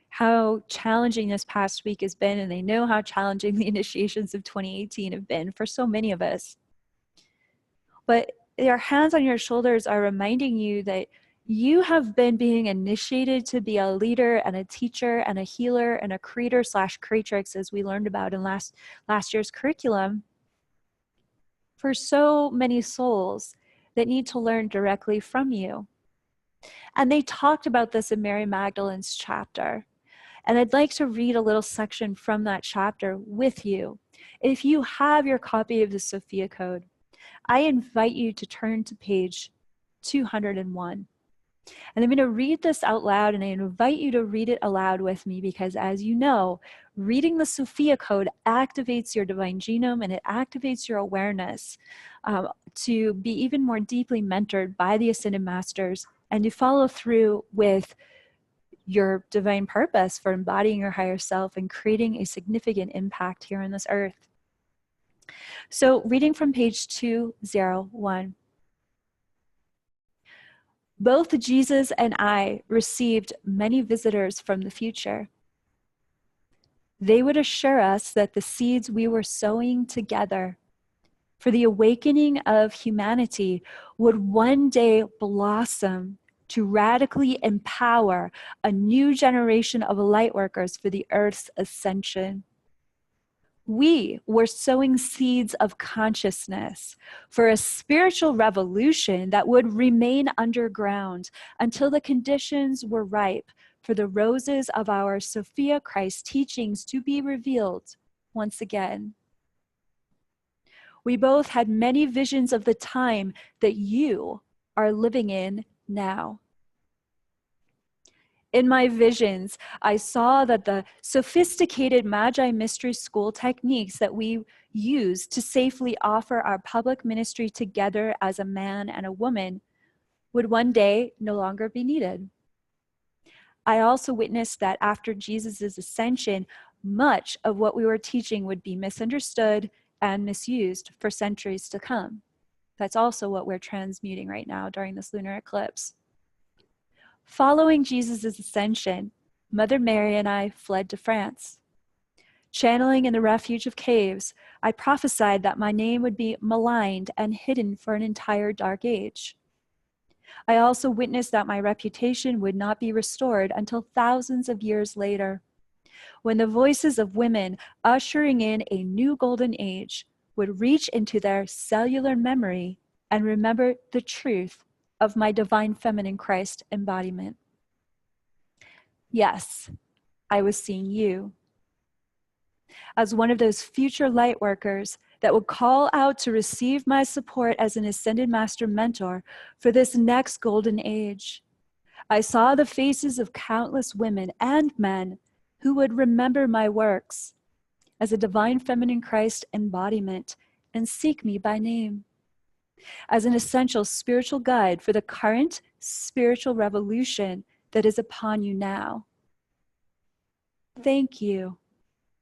how challenging this past week has been, and they know how challenging the initiations of 2018 have been for so many of us. But their hands on your shoulders are reminding you that you have been being initiated to be a leader and a teacher and a healer and a creator/creatrix, as we learned about in last year's curriculum, for so many souls that need to learn directly from you. And they talked about this in Mary Magdalene's chapter. And I'd like to read a little section from that chapter with you. If you have your copy of the Sophia Code, I invite you to turn to page 201. And I'm going to read this out loud, and I invite you to read it aloud with me, because as you know, reading the Sophia Code activates your divine genome and it activates your awareness to be even more deeply mentored by the Ascended Masters and to follow through with your divine purpose for embodying your higher self and creating a significant impact here on this earth. So reading from page 201. Both Jesus and I received many visitors from the future. They would assure us that the seeds we were sowing together for the awakening of humanity would one day blossom to radically empower a new generation of light workers for the Earth's ascension. We were sowing seeds of consciousness for a spiritual revolution that would remain underground until the conditions were ripe for the roses of our Sophia Christ teachings to be revealed once again. We both had many visions of the time that you are living in now. In my visions, I saw that the sophisticated Magi Mystery School techniques that we use to safely offer our public ministry together as a man and a woman would one day no longer be needed. I also witnessed that after Jesus' ascension, much of what we were teaching would be misunderstood and misused for centuries to come. That's also what we're transmuting right now during this lunar eclipse. Following Jesus' ascension, Mother Mary and I fled to France. Channeling in the refuge of caves, I prophesied that my name would be maligned and hidden for an entire dark age. I also witnessed that my reputation would not be restored until thousands of years later, when the voices of women ushering in a new golden age would reach into their cellular memory and remember the truth of my divine feminine Christ embodiment. Yes, I was seeing you as one of those future light workers that would call out to receive my support as an ascended master mentor for this next golden age. I saw the faces of countless women and men who would remember my works as a divine feminine Christ embodiment and seek me by name as an essential spiritual guide for the current spiritual revolution that is upon you now. Thank you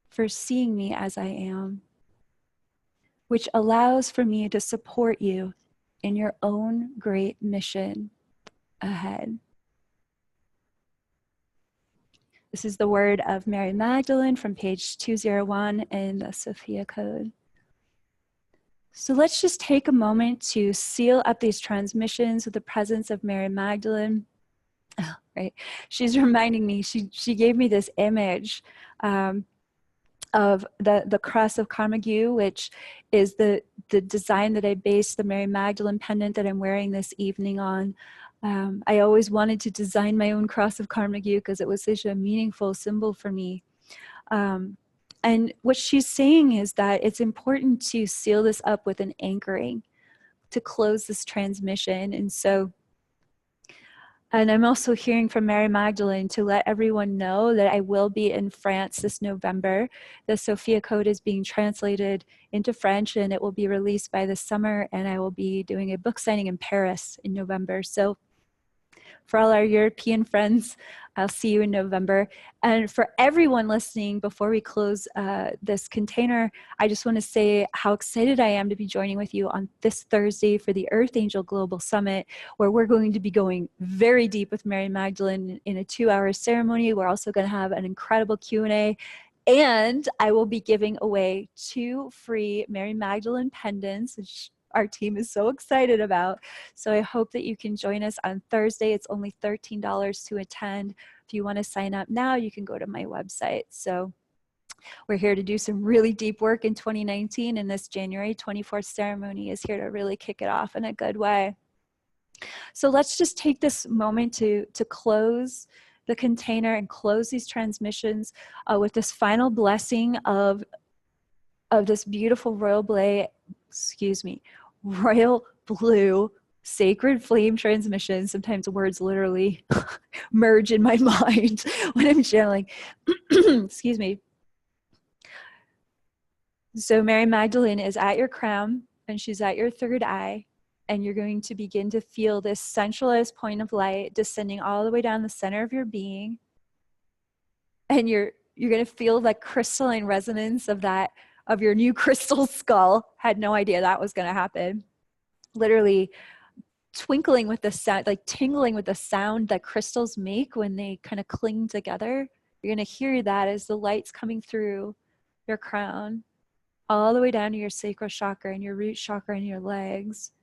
for seeing me as I am, which allows for me to support you in your own great mission ahead. This is the word of Mary Magdalene from page 201 in the Sophia code. So let's just take a moment to seal up these transmissions with the presence of Mary Magdalene. Oh, right, she's reminding me, she gave me this image of the cross of Carmague, which is the design that I based the Mary Magdalene pendant that I'm wearing this evening on. I always wanted to design my own cross of Carmague because it was such a meaningful symbol for me. And what she's saying is that it's important to seal this up with an anchoring to close this transmission. And I'm also hearing from Mary Magdalene to let everyone know that I will be in France this November. The Sophia code is being translated into French and it will be released by the summer, and I will be doing a book signing in Paris in November. So for all our European friends, I'll see you in November. And for everyone listening, before we close this container, I just want to say how excited I am to be joining with you on this Thursday for the Earth Angel Global Summit, where we're going to be going very deep with Mary Magdalene in a 2-hour ceremony. We're also going to have an incredible Q&A. And I will be giving away 2 free Mary Magdalene pendants, which our team is so excited about. So I hope that you can join us on Thursday. It's only $13 to attend. If you want to sign up now, you can go to my website. So we're here to do some really deep work in 2019, and this January 24th ceremony is here to really kick it off in a good way. So let's just take this moment to close the container and close these transmissions with this final blessing of this beautiful royal blue sacred flame transmission. Sometimes words literally merge in my mind when I'm channeling. Excuse me. So Mary Magdalene is at your crown and she's at your third eye, and you're going to begin to feel this centralized point of light descending all the way down the center of your being. And you're going to feel that crystalline resonance of your new crystal skull. Had no idea that was going to happen. Literally twinkling with the sound, like tingling with the sound that crystals make when they kind of cling together. You're going to hear that as the light's coming through your crown, all the way down to your sacral chakra and your root chakra and your legs.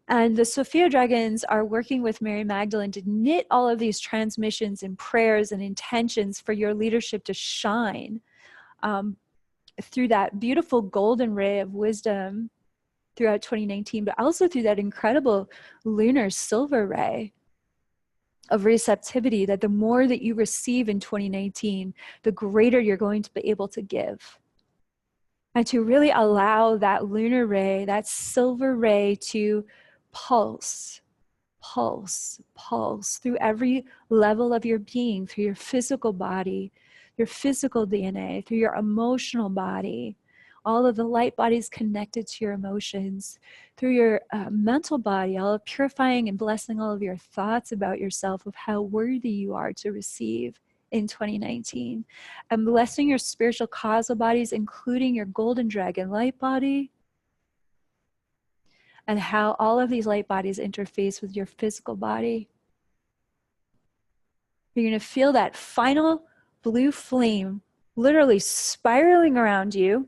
And the Sophia dragons are working with Mary Magdalene to knit all of these transmissions and prayers and intentions for your leadership to shine through that beautiful golden ray of wisdom throughout 2019, but also through that incredible lunar silver ray of receptivity, that the more that you receive in 2019, the greater you're going to be able to give. And to really allow that lunar ray, that silver ray, to pulse pulse through every level of your being, through your physical body, your physical DNA, through your emotional body, all of the light bodies connected to your emotions, through your mental body, all of purifying and blessing all of your thoughts about yourself of how worthy you are to receive in 2019. And blessing your spiritual causal bodies, including your golden dragon light body, and how all of these light bodies interface with your physical body. You're going to feel that final blue flame literally spiraling around you,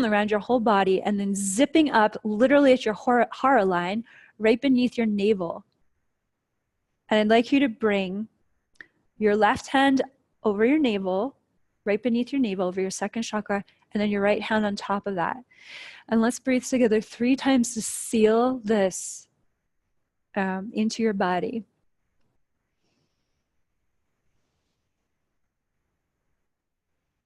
around your whole body, and then zipping up literally at your hara line, right beneath your navel. And I'd like you to bring your left hand over your navel, right beneath your navel, over your second chakra, and then your right hand on top of that. And let's breathe together 3 times to seal this into your body.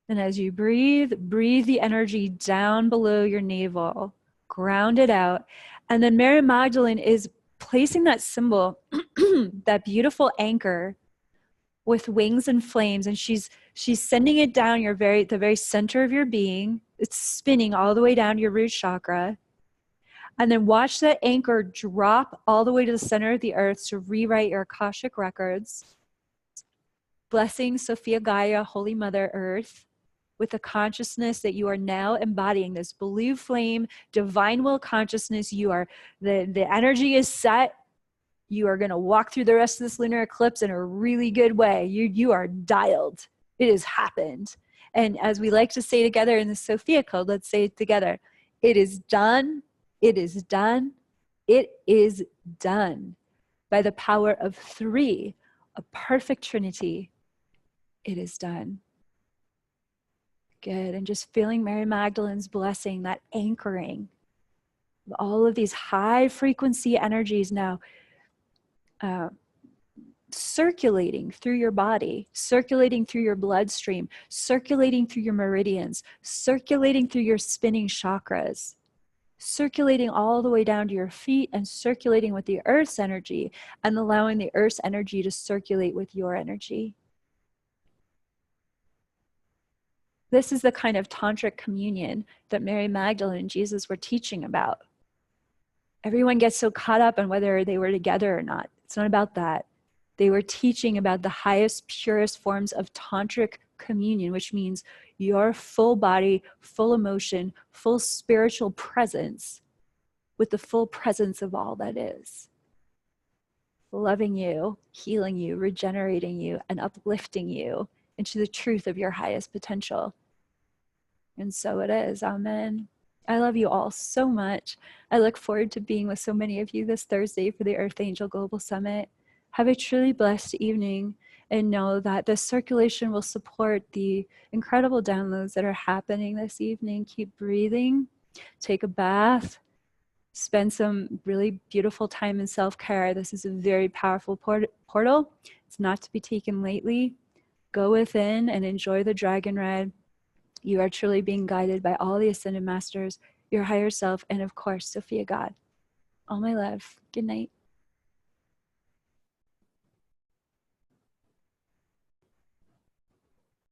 And as you breathe, breathe the energy down below your navel, ground it out. And then Mary Magdalene is placing that symbol, that beautiful anchor with wings and flames, and she's sending it down the very center of your being. It's spinning all the way down to your root chakra. And then watch that anchor drop all the way to the center of the earth to rewrite your Akashic records. Blessing Sophia Gaia, Holy Mother Earth, with the consciousness that you are now embodying this blue flame, divine will consciousness. You are, the energy is set. You are going to walk through the rest of this lunar eclipse in a really good way. You are dialed. It has happened. And as we like to say together in the Sophia code, let's say it together. It is done. It is done. It is done. By the power of 3, a perfect Trinity, it is done. Good. And just feeling Mary Magdalene's blessing, that anchoring of all of these high frequency energies now circulating through your body, circulating through your bloodstream, circulating through your meridians, circulating through your spinning chakras, circulating all the way down to your feet, and circulating with the earth's energy, and allowing the earth's energy to circulate with your energy. This is the kind of tantric communion that Mary Magdalene and Jesus were teaching about. Everyone gets so caught up on whether they were together or not. It's not about that. They were teaching about the highest, purest forms of tantric communion, which means your full body, full emotion, full spiritual presence with the full presence of all that is. Loving you, healing you, regenerating you, and uplifting you into the truth of your highest potential. And so it is. Amen. I love you all so much. I look forward to being with so many of you this Thursday for the Earth Angel Global Summit. Have a truly blessed evening, and know that the circulation will support the incredible downloads that are happening this evening. Keep breathing, take a bath, spend some really beautiful time in self-care. This is a very powerful portal. It's not to be taken lightly. Go within and enjoy the dragon ride. You are truly being guided by all the Ascended Masters, your higher self, and of course, Sophia God. All my love. Good night.